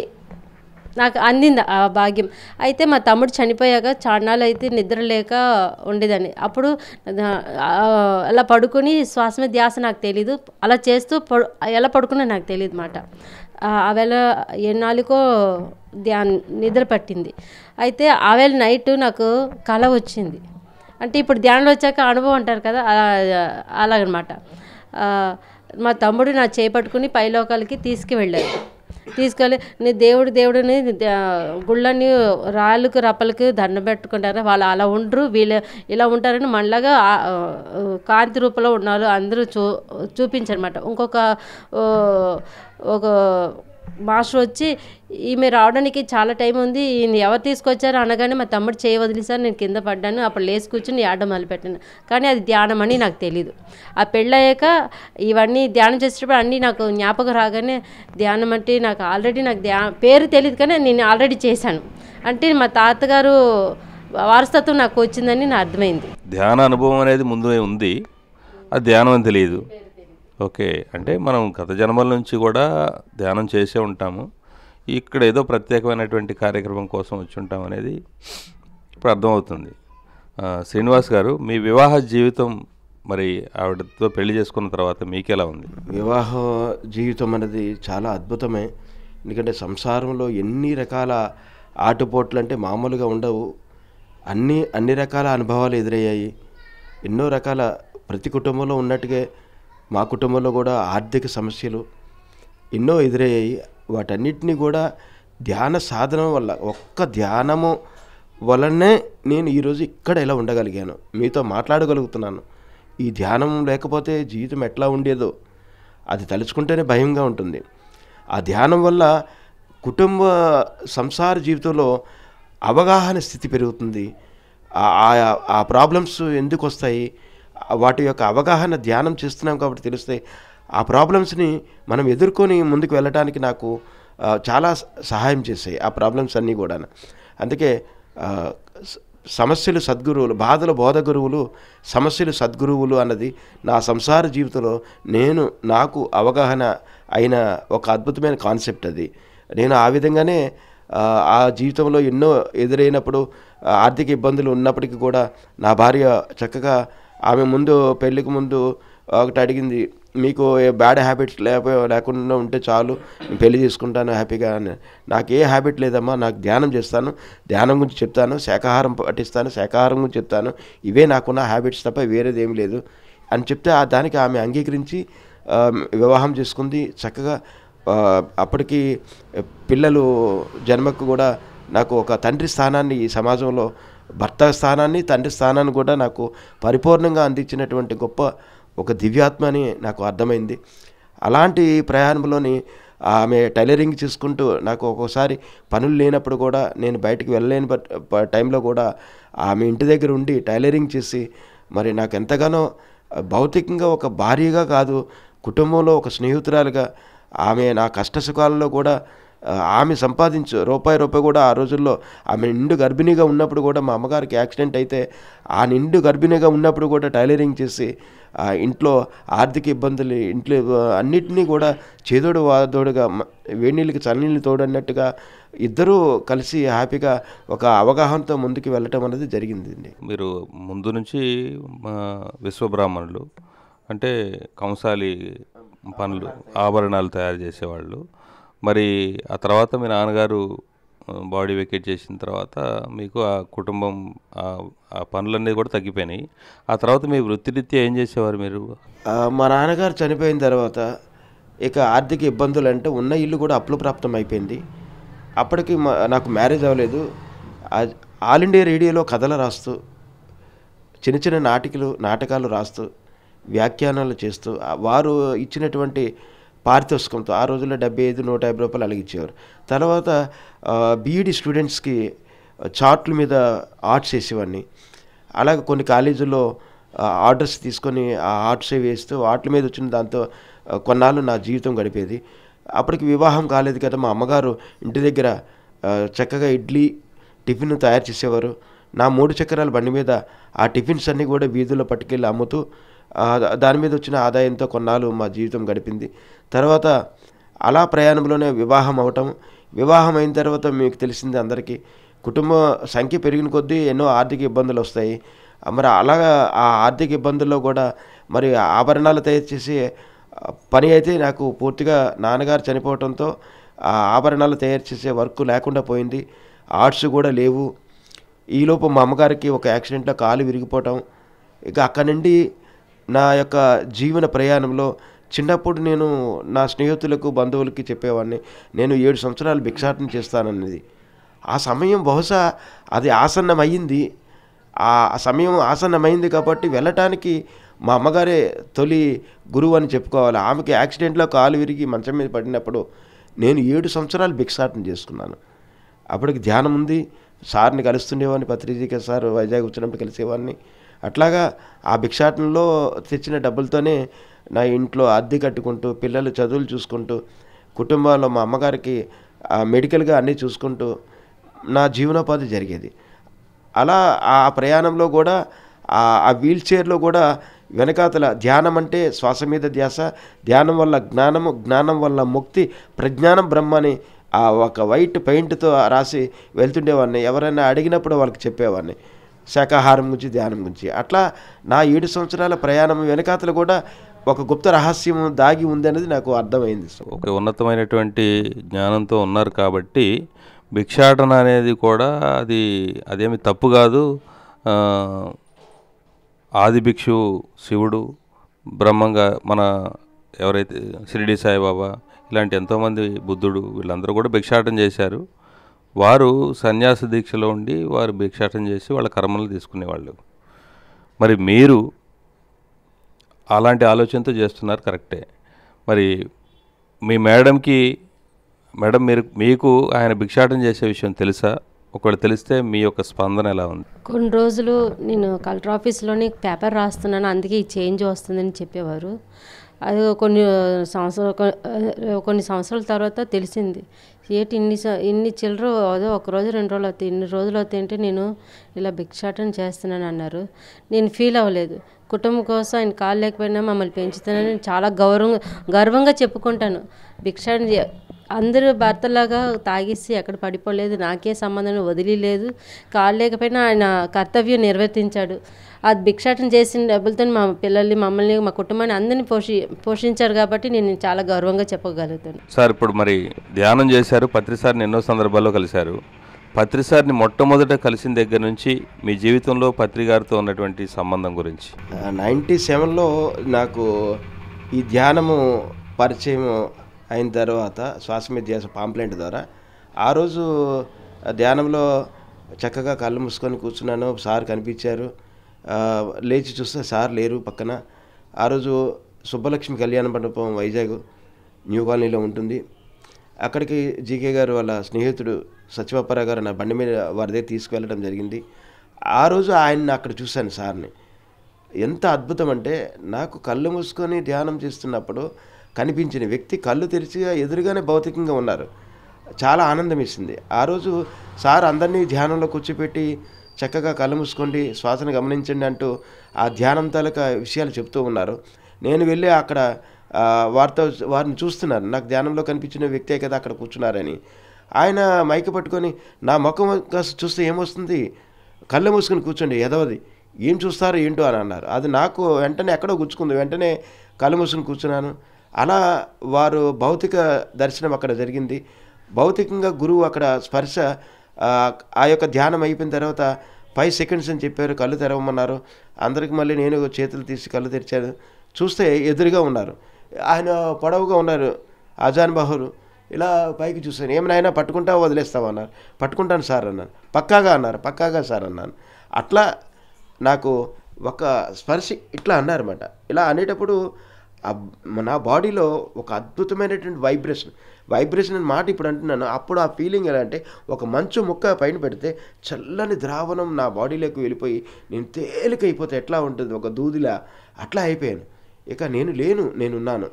నాకు అందింది ఆ భాగ్యం. అయితే మా తమ్ముడు చనిపోయాక చాన్నాళ్ళు అయితే నిద్ర లేక ఉండేదాన్ని. అప్పుడు అలా పడుకొని శ్వాస మీద ధ్యాస నాకు తెలీదు, అలా చేస్తూ ఎలా పడుకున్నా నాకు తెలియదు మాట. ఆవేళ ఎన్నాళ్ళకో నిద్ర పట్టింది. అయితే ఆవేళ నైట్ నాకు కల వచ్చింది. అంటే ఇప్పుడు ధ్యానంలో వచ్చాక అనుభవం అంటారు కదా, అలాగనమాట. మా తమ్ముడు నా చేపట్టుకుని పైలోకాలకి తీసుకెళ్ళి నీ దేవుడిని గుళ్ళని రాళ్ళకు రప్పలకి దండం పెట్టుకుంటారు, వాళ్ళు అలా ఉండరు, వీళ్ళు ఇలా ఉంటారని మనలాగా కాంతి రూపంలో ఉన్నారు అందరూ చూపించారన్నమాట. ఒక మాస్టర్ వచ్చి ఈమె రావడానికి చాలా టైం ఉంది, ఈయన ఎవరు తీసుకొచ్చారో అనగానే మా తమ్ముడు చేయి వదిలేసారు, నేను కింద పడ్డాను. అప్పుడు లేచి కూర్చుని ఆడడం మొదలుపెట్టాను. కానీ అది ధ్యానం అని నాకు తెలీదు. ఆ పెళ్ళయ్యాక ఇవన్నీ ధ్యానం చేసేటప్పుడు అన్నీ నాకు జ్ఞాపకం రాగానే ధ్యానం అంటే నాకు ఆల్రెడీ పేరు తెలియదు కానీ నేను ఆల్రెడీ చేశాను. అంటే మా తాతగారు వారసత్వం నాకు వచ్చిందని నాకు అర్థమైంది. ధ్యాన అనుభవం అనేది ముందు ఉంది, అది ధ్యానం అని తెలియదు. ఓకే, అంటే మనం గత జన్మల నుంచి కూడా ధ్యానం చేసే ఉంటాము, ఇక్కడ ఏదో ప్రత్యేకమైనటువంటి కార్యక్రమం కోసం వచ్చి ఉంటాం అనేది ఇప్పుడు అర్థమవుతుంది. శ్రీనివాస్ గారు, మీ వివాహ జీవితం మరి ఆవిడతో పెళ్లి చేసుకున్న తర్వాత మీకు ఎలా ఉంది? వివాహ జీవితం అనేది చాలా అద్భుతమే. ఎందుకంటే సంసారంలో ఎన్ని రకాల ఆటుపోట్లు అంటే మామూలుగా ఉండవు. అన్ని రకాల అనుభవాలు ఎదురయ్యాయి. ఎన్నో రకాల ప్రతి కుటుంబంలో ఉన్నట్టుగా మా కుటుంబంలో కూడా ఆర్థిక సమస్యలు ఎన్నో ఎదురయ్యాయి. వాటన్నిటినీ కూడా ధ్యాన సాధనం వల్ల, ఒక్క ధ్యానము వలనే నేను ఈరోజు ఇక్కడ ఇలా ఉండగలిగాను, మీతో మాట్లాడగలుగుతున్నాను. ఈ ధ్యానం లేకపోతే జీవితం ఎట్లా ఉండేదో అది తలుచుకుంటేనే భయంగా ఉంటుంది. ఆ ధ్యానం వల్ల సంసార జీవితంలో అవగాహన స్థితి పెరుగుతుంది. ఆ ప్రాబ్లమ్స్ ఎందుకు వస్తాయి, వాటి యొక్క అవగాహన ధ్యానం చేస్తున్నాం కాబట్టి తెలుస్తాయి. ఆ ప్రాబ్లమ్స్ని మనం ఎదుర్కొని ముందుకు వెళ్ళటానికి నాకు చాలా సహాయం చేశాయి ఆ ప్రాబ్లమ్స్ అన్నీ కూడా. అందుకే సమస్యలు సద్గురువులు, బాధల బోధ గురువులు, సమస్యలు సద్గురువులు అన్నది నా సంసార జీవితంలో నాకు అవగాహన అయిన ఒక అద్భుతమైన కాన్సెప్ట్ అది. నేను ఆ విధంగానే ఆ జీవితంలో ఎన్నో ఎదురైనప్పుడు, ఆర్థిక ఇబ్బందులు ఉన్నప్పటికీ కూడా నా భార్య చక్కగా ఆమె పెళ్ళికి ముందు ఒకటి అడిగింది, మీకు బ్యాడ్ హ్యాబిట్స్ లేకుండా ఉంటే చాలు, నేను పెళ్లి చేసుకుంటాను హ్యాపీగా అని. నాకు ఏ హ్యాబిట్ లేదమ్మా, నాకు ధ్యానం చేస్తాను, ధ్యానం గురించి చెప్తాను, శాకాహారం పఠిస్తాను, శాకాహారం గురించి చెప్తాను, ఇవే నాకున్న హ్యాబిట్స్ తప్ప వేరేది ఏమి లేదు అని చెప్తే దానికి ఆమె అంగీకరించి వివాహం చేసుకుంది. చక్కగా అప్పటికి పిల్లలు జన్మకు కూడా నాకు ఒక తండ్రి స్థానాన్ని ఈ సమాజంలో, భర్త స్థానాన్ని, తండ్రి స్థానాన్ని కూడా నాకు పరిపూర్ణంగా అందించినటువంటి గొప్ప ఒక దివ్యాత్మ అని నాకు అర్థమైంది. అలాంటి ప్రయాణంలోని ఆమె టైలరింగ్ చేసుకుంటూ నాకు ఒక్కోసారి పనులు లేనప్పుడు కూడా, నేను బయటికి వెళ్ళలేని టైంలో కూడా ఆమె ఇంటి దగ్గర ఉండి టైలరింగ్ చేసి మరి నాకు ఎంతగానో భౌతికంగా ఒక భార్యగా కాదు, కుటుంబంలో ఒక స్నేహితురాలుగా ఆమె నా కష్ట సుఖాలలో కూడా ఆమె రూపాయి కూడా ఆ రోజుల్లో ఆమె నిండు గర్భిణీగా ఉన్నప్పుడు కూడా, మా అమ్మగారికి యాక్సిడెంట్ అయితే ఆ నిండు గర్భిణీగా ఉన్నప్పుడు కూడా టైలరింగ్ చేసి ఇంట్లో ఆర్థిక ఇబ్బందులు, ఇంట్లో అన్నిటినీ కూడా చేదోడు వాదోడుగా, వేడినీళ్ళకి చన్నీళ్ళు తోడన్నట్టుగా ఇద్దరూ కలిసి హ్యాపీగా ఒక అవగాహనతో ముందుకు వెళ్ళటం అనేది జరిగిందండి. మీరు ముందు నుంచి విశ్వబ్రాహ్మణులు, అంటే కంసాలి పనులు, ఆభరణాలు తయారు చేసేవాళ్ళు. మరి ఆ తర్వాత మీ నాన్నగారు బాడీ వెకేట్ చేసిన తర్వాత మీకు ఆ కుటుంబం, ఆ పనులన్నీ కూడా తగ్గిపోయినాయి. ఆ తర్వాత మీ వృత్తిరీత్యా ఏం చేసేవారు మీరు? మా నాన్నగారు చనిపోయిన తర్వాత ఇక ఆర్థిక ఇబ్బందులు అంటే ఉన్న ఇల్లు కూడా అప్పులు ప్రాప్తం అయిపోయింది. అప్పటికి నాకు మ్యారేజ్ అవ్వలేదు. ఆల్ ఇండియా రేడియోలో కథలు రాస్తూ చిన్న చిన్న నాటకాలు రాస్తూ వ్యాఖ్యానాలు చేస్తూ వారు ఇచ్చినటువంటి పారితోషికంతో ఆ రోజుల్లో 75 150 రూపాయలు అలిగిచ్చేవారు. తర్వాత బీఈడి స్టూడెంట్స్కి చార్ట్ల మీద ఆర్ట్స్ వేసేవాడిని. అలాగే కొన్ని కాలేజీల్లో ఆర్డర్స్ తీసుకొని ఆ ఆర్ట్సే వేస్తూ వాటి మీద వచ్చిన దాంతో కొన్నాళ్ళు నా జీవితం గడిపేది. అప్పటికి వివాహం కాలేదు కదా, మా అమ్మగారు ఇంటి దగ్గర చక్కగా ఇడ్లీ టిఫిన్ తయారు చేసేవారు. నా 3 చక్రాల బండి మీద ఆ టిఫిన్స్ అన్నీ కూడా వీధుల్లో పట్టుకెళ్ళి అమ్ముతూ దాని మీద వచ్చిన ఆదాయంతో కొన్నాళ్ళు మా జీవితం గడిపింది. తర్వాత అలా ప్రయాణంలోనే వివాహం అవటం. వివాహం అయిన తర్వాత మీకు తెలిసింది అందరికీ, కుటుంబ సంఖ్య పెరిగిన కొద్దీ ఎన్నో ఆర్థిక ఇబ్బందులు వస్తాయి. మరి అలాగా ఆ ఆర్థిక ఇబ్బందుల్లో కూడా మరి ఆభరణాలు తయారు చేసే పని అయితే నాకు పూర్తిగా నాన్నగారు చనిపోవడంతో ఆ ఆభరణాలు తయారు చేసే వర్క్ లేకుండా పోయింది. ఆర్ట్స్ కూడా లేవు. ఈలోపు మా అమ్మగారికి ఒక యాక్సిడెంట్లో కాలు విరిగిపోవటం. ఇక అక్కడి నుండి నా యొక్క జీవన ప్రయాణంలో చిన్నప్పుడు నేను నా స్నేహితులకు బంధువులకి చెప్పేవాడిని, నేను 7 సంవత్సరాలు భిక్షాటన చేస్తానన్నది. ఆ సమయం బహుశా అది ఆసన్నమైంది. ఆ సమయం ఆసన్నమైంది కాబట్టి వెళ్ళటానికి మా అమ్మగారే తొలి గురువు అని చెప్పుకోవాలి. ఆమెకి యాక్సిడెంట్లో కాలు విరిగి మంచం మీద పడినప్పుడు నేను 7 సంవత్సరాలు భిక్షాటన చేసుకున్నాను. అప్పటికి ధ్యానం ఉంది. సార్ని కలుస్తుండేవాడిని, పత్రిక సార్ వైజాగ్ వచ్చినప్పుడు కలిసేవాడిని. అట్లాగా ఆ భిక్షాటనలో తెచ్చిన డబ్బులతోనే నా ఇంట్లో అద్దె కట్టుకుంటూ, పిల్లలు చదువులు చూసుకుంటూ, కుటుంబంలో మా అమ్మగారికి మెడికల్గా అన్నీ చూసుకుంటూ నా జీవనోపాధి జరిగేది. అలా ఆ ప్రయాణంలో కూడా ఆ వీల్ చైర్లో కూడా వెనకాతల ధ్యానం అంటే శ్వాస మీద ధ్యాస, ధ్యానం వల్ల జ్ఞానము, జ్ఞానం వల్ల ముక్తి, ప్రజ్ఞానం బ్రహ్మ అని ఆ ఒక వైట్ పెయింట్తో రాసి వెళ్తుండేవాడిని. ఎవరైనా అడిగినప్పుడు వాళ్ళకి చెప్పేవాడిని శాకాహారం గురించి, ధ్యానం గురించి. అట్లా నా 7 సంవత్సరాల ప్రయాణం వెనకాతల కూడా ఒక గుప్త రహస్యం దాగి ఉంది అనేది నాకు అర్థమైంది. ఒక ఉన్నతమైనటువంటి జ్ఞానంతో ఉన్నారు కాబట్టి భిక్షాటన అనేది కూడా అదేమి తప్పు కాదు. ఆది భిక్షు శివుడు, బ్రహ్మంగా మన ఎవరైతే షిరిడి సాయిబాబా ఇలాంటి ఎంతోమంది, బుద్ధుడు, వీళ్ళందరూ కూడా భిక్షాటన చేశారు. వారు సన్యాస దీక్షలో ఉండి వారు భిక్షాటన చేసి వాళ్ళ కర్మలు తీసుకునేవాళ్ళు. మరి మీరు అలాంటి ఆలోచనతో చేస్తున్నారు, కరెక్టే. మరి మీ మేడం మీకు ఆయన భిక్షాటన చేసే విషయం తెలుసా? ఒకవేళ తెలిస్తే మీ యొక్క స్పందన ఎలా ఉంది? కొన్ని రోజులు నేను కలెక్టర్ ఆఫీస్లోని పేపర్ రాస్తున్నాను, అందుకే ఈ చేంజ్ వస్తుందని చెప్పేవారు. అది కొన్ని సంవత్సరాల తర్వాత తెలిసింది. ఏంటి ఇన్ని చిల్లర అదో 1 రోజు 2 రోజులు అవుతాయి, ఇన్ని రోజులు అవుతాయి అంటే నేను ఇలా భిక్షాటన చేస్తున్నాను అన్నారు. నేను ఫీల్ అవ్వలేదు. కుటుంబం కోసం ఆయన కాలు లేకపోయినా మమ్మల్ని పెంచుతానని చాలా గర్వంగా చెప్పుకుంటాను. భిక్షాటన అందరూ భర్తలాగా తాగేసి ఎక్కడ పడిపోలేదు, నాకే సంబంధం వదిలేదు. కాలు లేకపోయినా ఆయన కర్తవ్యం నిర్వర్తించాడు. అది భిక్షాటన చేసిన డబ్బులతో మా పిల్లల్ని, మమ్మల్ని, మా కుటుంబాన్ని అందరినీ పోషించారు కాబట్టి నేను చాలా గర్వంగా చెప్పగలుగుతాను. సార్, ఇప్పుడు మరి ధ్యానం చేశారు, పత్రిసారిని ఎన్నో సందర్భాల్లో కలిశారు. పత్రిసారిని మొట్టమొదట కలిసిన దగ్గర నుంచి మీ జీవితంలో పత్రిగారితో ఉన్నటువంటి సంబంధం గురించి. 97లో నాకు ఈ ధ్యానము పరిచయం అయిన తర్వాత శ్వాస మీద ధ్యాస పాంప్లెంట్ ద్వారా ఆ రోజు ధ్యానంలో చక్కగా కళ్ళు మూసుకొని కూర్చున్నాను. సార్ కనిపించారు. లేచి చూస్తే సార్ లేరు పక్కన. ఆ రోజు సుబ్బలక్ష్మి కళ్యాణ మండపం వైజాగ్ న్యూ కాలనీలో ఉంటుంది. అక్కడికి జీకే గారు వాళ్ళ స్నేహితుడు సత్యపాపరావు గారు నా బండి మీద వారి దగ్గర తీసుకువెళ్ళడం జరిగింది. ఆ రోజు ఆయన్ని అక్కడ చూశాను సార్ని. ఎంత అద్భుతం అంటే, నాకు కళ్ళు మూసుకొని ధ్యానం చేస్తున్నప్పుడు కనిపించిన వ్యక్తి కళ్ళు తెరిచి ఎదురుగానే భౌతికంగా ఉన్నారు. చాలా ఆనందం ఇస్తుంది. ఆ రోజు సార్ అందరినీ ధ్యానంలో కూర్చోపెట్టి చక్కగా కళ్ళు మూసుకోండి, శ్వాసను గమనించండి అంటూ ఆ ధ్యానం తాలూకా విషయాలు చెప్తూ ఉన్నారు. నేను వెళ్ళి అక్కడ వారిని చూస్తున్నాను. నాకు ధ్యానంలో కనిపించిన వ్యక్తే కదా అక్కడ కూర్చున్నారని. ఆయన మైక్ పట్టుకొని నా ముఖం చూస్తే ఏమొస్తుంది, కళ్ళు మూసుకొని కూర్చోండి, ఎదవది, ఏం చూస్తారో ఏంటో అని అన్నారు. అది నాకు వెంటనే ఎక్కడో గుచ్చుకుంది. వెంటనే కళ్ళు మూసుకొని కూర్చున్నాను. అలా వారు భౌతిక దర్శనం అక్కడ జరిగింది. భౌతికంగా గురువు అక్కడ స్పర్శ, ఆ యొక్క ధ్యానం అయిపోయిన తర్వాత 5 సెకండ్స్ అని చెప్పారు. కళ్ళు తెరవమన్నారు. అందరికి మళ్ళీ నేను చేతులు తీసి కళ్ళు తెరిచాను. చూస్తే ఎదురుగా ఉన్నారు. ఆయన పొడవుగా ఉన్నారు, అజాన్ బహరు. ఇలా పైకి చూశాను. ఏమైనా పట్టుకుంటావో వదిలేస్తామన్నారు. పట్టుకుంటాను సార్ అన్నాను. పక్కాగా అన్నారు. పక్కాగా సార్ అన్నాను. అట్లా నాకు ఒక స్పర్శ ఇట్లా అన్నారన్నమాట. ఇలా అనేటప్పుడు నా బాడీలో ఒక అద్భుతమైనటువంటి వైబ్రేషన్ అని మాట ఇప్పుడు అంటున్నాను. అప్పుడు ఆ ఫీలింగ్ ఎలా అంటే, ఒక మంచు ముక్క పైన పెడితే చల్లని ద్రావణం నా బాడీలోకి వెళ్ళిపోయి నేను తేలికైపోతే ఎట్లా ఉంటుంది ఒక దూదిలా, అట్లా అయిపోయాను. ఇక ఉన్నాను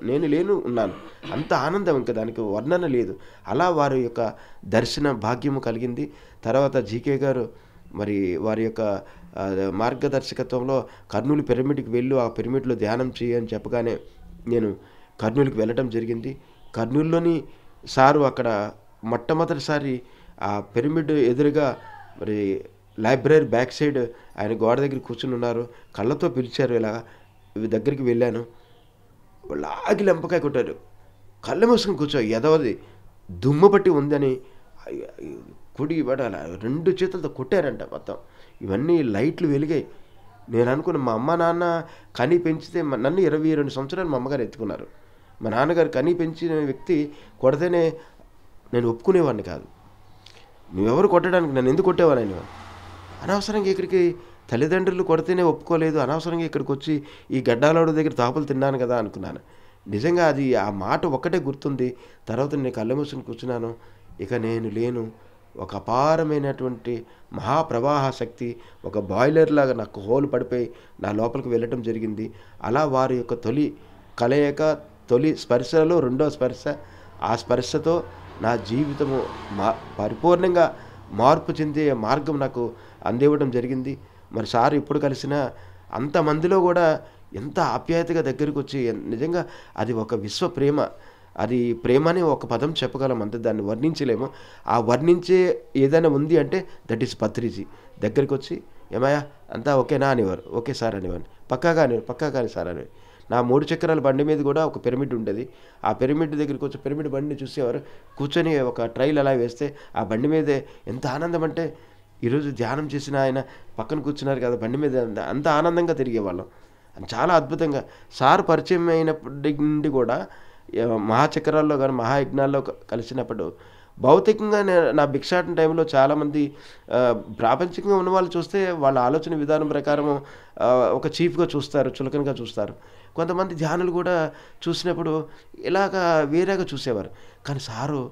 అంత ఆనందం, ఇంకా దానికి వర్ణన లేదు. అలా వారి యొక్క దర్శన భాగ్యము కలిగింది. తర్వాత జీకే గారు మరి వారి యొక్క మార్గదర్శకత్వంలో కర్నూలు పిరమిడ్కి వెళ్ళు, ఆ పిరమిడ్లో ధ్యానం చేయని చెప్పగానే నేను కర్నూలుకి వెళ్ళటం జరిగింది. కర్నూలులోని సారు అక్కడ మొట్టమొదటిసారి ఆ పిరమిడ్ ఎదురుగా మరి లైబ్రరీ బ్యాక్ సైడ్ ఆయన గోడ దగ్గర కూర్చుని ఉన్నారు. కళ్ళతో పిలిచారు. ఇలా దగ్గరికి వెళ్ళాను. లాగి లెంపకాయ కొట్టారు. కళ్ళు మూసుకొని కూర్చో, ఎదవది దుమ్ము పట్టి ఉందని కుడి పడాల 2 చేతులతో కొట్టారంట మొత్తం. ఇవన్నీ లైట్లు వెలిగాయి. నేను అనుకున్న మా అమ్మ నాన్న కని పెంచితే నన్ను 22 సంవత్సరాలు మా అమ్మగారు ఎత్తుకున్నారు. మా నాన్నగారు కని పెంచిన వ్యక్తి కొడితేనే నేను ఒప్పుకునేవాడిని కాదు. నువ్వెవరు కొట్టడానికి, నన్ను ఎందుకు కొట్టేవాడిని? అనవసరంగా ఇక్కడికి తల్లిదండ్రులు కొడితేనే ఒప్పుకోలేదు, అనవసరంగా ఇక్కడికి వచ్చి ఈ గడ్డాలోడు దగ్గర తాపులు తిన్నాను కదా అనుకున్నాను. నిజంగా అది ఆ మాట ఒక్కటే గుర్తుంది. తర్వాత నేను కళ్ళు మూసుకొని కూర్చున్నాను. ఇక నేను లేను. ఒక అపారమైనటువంటి మహాప్రవాహ శక్తి, ఒక బాయిలర్ లాగా నాకు హోల్ పడిపోయి నా లోపలికి వెళ్ళటం జరిగింది. అలా వారి యొక్క తొలి కలయిక, తొలి స్పర్శలో రెండో స్పర్శ, ఆ స్పర్శతో నా జీవితము పరిపూర్ణంగా మార్పు చెందే మార్గం నాకు అందివ్వడం జరిగింది. మరి సార్ ఇప్పుడు కలిసిన అంతమందిలో కూడా ఎంత ఆప్యాయతగా దగ్గరికి వచ్చి, నిజంగా అది ఒక విశ్వ ప్రేమ. అది ప్రేమ అని ఒక పదం చెప్పగలం, అంతే, దాన్ని వర్ణించలేము. ఆ వర్ణించే ఏదైనా ఉంది అంటే దట్ ఈస్ పత్రిజీ. దగ్గరికి వచ్చి ఏమయ్యా అంతా ఓకేనా అనేవారు. ఓకే సార్ అనేవారు. పక్కా కానీ సార్ అనేవారు. నా 3 చక్రాల బండి మీద కూడా ఒక పిరమిడ్ ఉండేది. ఆ పిరమిడ్ దగ్గరికి వచ్చి పిరమిడ్ బండిని చూసేవారు. కూర్చొని ఒక ట్రైల్ అలా వేస్తే ఆ బండి మీదే ఎంత ఆనందం అంటే, ఈరోజు ధ్యానం చేసిన ఆయన పక్కన కూర్చున్నారు కదా బండి మీద, అంత ఆనందంగా తిరిగేవాళ్ళం. చాలా అద్భుతంగా సార్ పరిచయం అయినప్పటి నుండి కూడా మహాచక్రాల్లో కానీ మహాయజ్ఞాల్లో కలిసినప్పుడు భౌతికంగా నా భిక్షాటన టైంలో చాలామంది ప్రాపంచికంగా ఉన్న వాళ్ళు చూస్తే వాళ్ళ ఆలోచన విధానం ప్రకారం ఒక చీఫ్గా చూస్తారు, చులకనగా చూస్తారు. కొంతమంది ధ్యానులు కూడా చూసినప్పుడు ఇలాగా వేరేగా చూసేవారు. కానీ సారు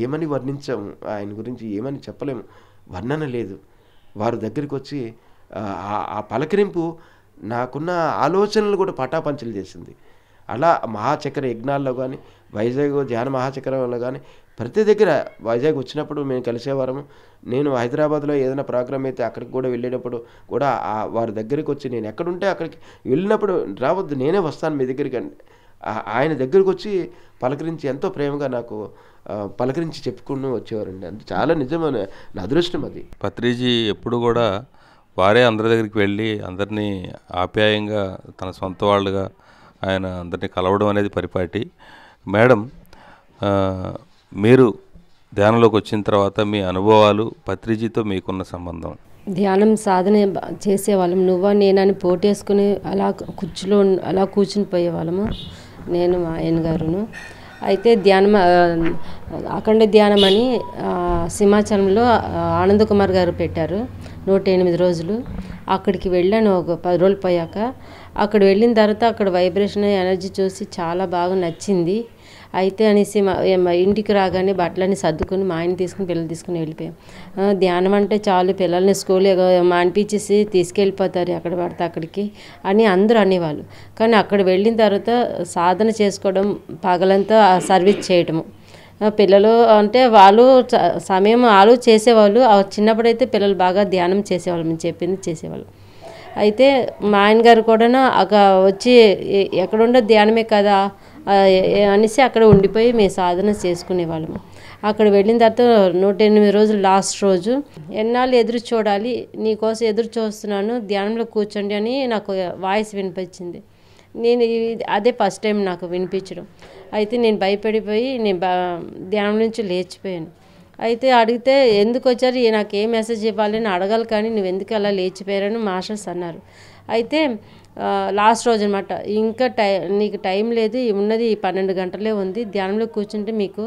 ఏమని వర్ణించాము, ఆయన గురించి ఏమని చెప్పలేము, వర్ణన లేదు. వారి దగ్గరికి వచ్చి ఆ పలకరింపు నాకున్న ఆలోచనలు కూడా పటాపంచలు చేసింది. అలా మహాచక్ర యజ్ఞాల్లో కానీ, వైజాగ్ ధ్యాన మహాచక్రంలో కానీ ప్రతి దగ్గర వైజాగ్ వచ్చినప్పుడు మేము కలిసేవారము. నేను హైదరాబాద్లో ఏదైనా ప్రోగ్రామ్ అయితే అక్కడికి కూడా వెళ్ళేటప్పుడు కూడా వారి దగ్గరికి వచ్చి, నేను ఎక్కడుంటే అక్కడికి వెళ్ళినప్పుడు రావద్దు నేనే వస్తాను మీ దగ్గరికి అని ఆయన దగ్గరికి వచ్చి పలకరించి ఎంతో ప్రేమగా నాకు పలకరించి చెప్పుకుంటూ వచ్చేవారండి. అంతే, చాలా నిజమైన నా అదృష్టం అది. పత్రిజీ ఎప్పుడు కూడా వారే అందరి దగ్గరికి వెళ్ళి అందరినీ ఆప్యాయంగా తన సొంత వాళ్ళుగా ఆయన అందరినీ కలవడం అనేది పరిపాటి. మేడం, మీరు ధ్యానంలోకి వచ్చిన తర్వాత మీ అనుభవాలు, పత్రిజీతో మీకున్న సంబంధం? ధ్యానం సాధన చేసేవాళ్ళం, నువ్వా నేనని పోటేసుకుని అలా కూర్చుని పోయేవాళ్ళము, నేను మా ఆయన గారును. అయితే ధ్యానం, అఖండ ధ్యానం అని సింహాచలంలో ఆనంద్ కుమార్ గారు పెట్టారు 108 రోజులు. అక్కడికి వెళ్ళాను ఒక 10 రోజులు పోయాక. అక్కడ వెళ్ళిన తర్వాత అక్కడ వైబ్రేషన్ ఎనర్జీ చూసి చాలా బాగా నచ్చింది. అయితే అనేసి ఇంటికి రాగానే బట్టలన్నీ సర్దుకుని మా ఆయన పిల్లలు తీసుకుని వెళ్ళిపోయాం. ధ్యానం అంటే చాలు, పిల్లల్ని స్కూల్ మానిపించేసి తీసుకెళ్ళిపోతారు ఎక్కడ పడితే అక్కడికి అని అందరూ అనేవాళ్ళు. కానీ అక్కడ వెళ్ళిన తర్వాత సాధన చేసుకోవడం, పగలంతా సర్వీస్ చేయడము, పిల్లలు అంటే వాళ్ళు సమయం చేసేవాళ్ళు. చిన్నప్పుడైతే పిల్లలు బాగా ధ్యానం చేసేవాళ్ళు, మేము చెప్పింది చేసేవాళ్ళు. అయితే మా ఆయన గారు కూడా వచ్చి ఎక్కడుండే ధ్యానమే కదా అనేసి అక్కడ ఉండిపోయి మేము సాధన చేసుకునేవాళ్ళము. అక్కడ వెళ్ళిన తర్వాత 108 రోజులు లాస్ట్ రోజు, ఎన్నాళ్ళు ఎదురు చూడాలి, నీకోసం ఎదురు చూస్తున్నాను, ధ్యానంలో కూర్చోండి అని నాకు వాయిస్ వినిపించింది. నేను అదే ఫస్ట్ టైం నాకు వినిపించడం. అయితే నేను భయపడిపోయి ధ్యానం నుంచి లేచిపోయాను. అయితే అడిగితే ఎందుకు వచ్చారు, నాకు ఏ మెసేజ్ ఇవ్వాలని అడగాలి, కానీ నువ్వు ఎందుకు అలా లేచిపోయారని మాస్టర్స్ అన్నారు. అయితే లాస్ట్ రోజు అనమాట, ఇంకా నీకు టైం లేదు, ఉన్నది 12 గంటలే ఉంది, ధ్యానంలో కూర్చుంటే మీకు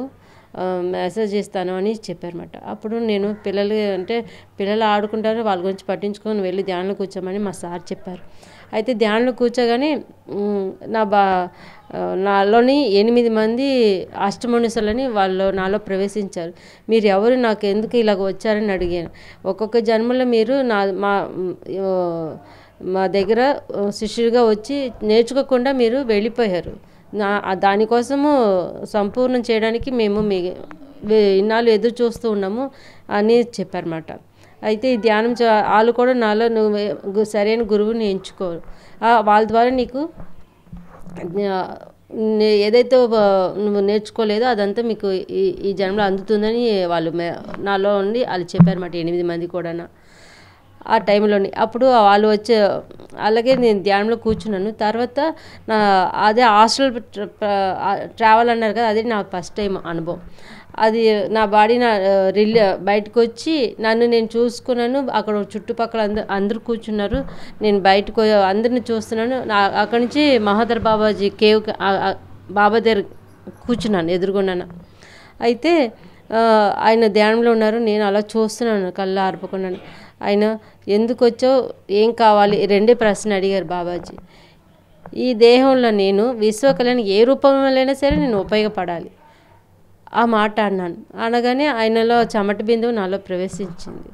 మెసేజ్ ఇస్తాను అని చెప్పారన్నమాట. అప్పుడు నేను పిల్లలు ఆడుకుంటారు, వాళ్ళ గురించి పట్టించుకొని వెళ్ళి ధ్యానంలో కూర్చోమని మా సార్ చెప్పారు. అయితే ధ్యానంలో కూర్చోగానే నాలోని 8 మంది అష్టమునిసులని వాళ్ళు నాలో ప్రవేశించారు. మీరు ఎవరు, నాకు ఎందుకు ఇలాగ వచ్చారని అడిగాను. ఒక్కొక్క జన్మలో మీరు మా దగ్గర శిష్యుడిగా వచ్చి నేర్చుకోకుండా మీరు వెళ్ళిపోయారు. దానికోసము సంపూర్ణం చేయడానికి మేము ఇన్నాళ్ళు ఎదురు చూస్తూ ఉన్నాము అని చెప్పారన్నమాట. అయితే ఈ ధ్యానం వాళ్ళు కూడా నాలో నువ్వు సరైన గురువుని ఎంచుకోరు, వాళ్ళ ద్వారా నీకు ఏదైతే నువ్వు నేర్చుకోలేదో అదంతా మీకు ఈ జన్మలో అందుతుందని వాళ్ళు నాలో ఉండి వాళ్ళు చెప్పారన్నమాట. 8 మంది కూడా ఆ టైంలోని. అప్పుడు వాళ్ళు అలాగే నేను ధ్యానంలో కూర్చున్నాను. తర్వాత అదే హాస్టల్ ట్రావెల్ అన్నారు కదా, అదే నా ఫస్ట్ టైం అనుభవం. అది నా బాడీ బయటకు వచ్చి నేను చూసుకున్నాను. అక్కడ చుట్టుపక్కల అందరూ కూర్చున్నారు, నేను బయటకు అందరిని చూస్తున్నాను. అక్కడి నుంచి మహోదర్ బాబాజీ కేవ్ బాబా దగ్గర కూర్చున్నాను, ఎదురుగున్నాను. అయితే ఆయన ధ్యానంలో ఉన్నారు, నేను అలా చూస్తున్నాను, కళ్ళు ఆర్పుకున్నాను. ఆయన ఎందుకు వచ్చావు, ఏం కావాలి, 2 ప్రశ్న అడిగారు బాబాజీ. ఈ దేహంలో నేను విశ్వకళ్యాణ్ ఏ రూపంలోనైనా సరే నేను ఉపయోగపడాలి, ఆ మాట అన్నాను. అనగానే ఆయనలో చెమట బిందువు నాలో ప్రవేశించింది.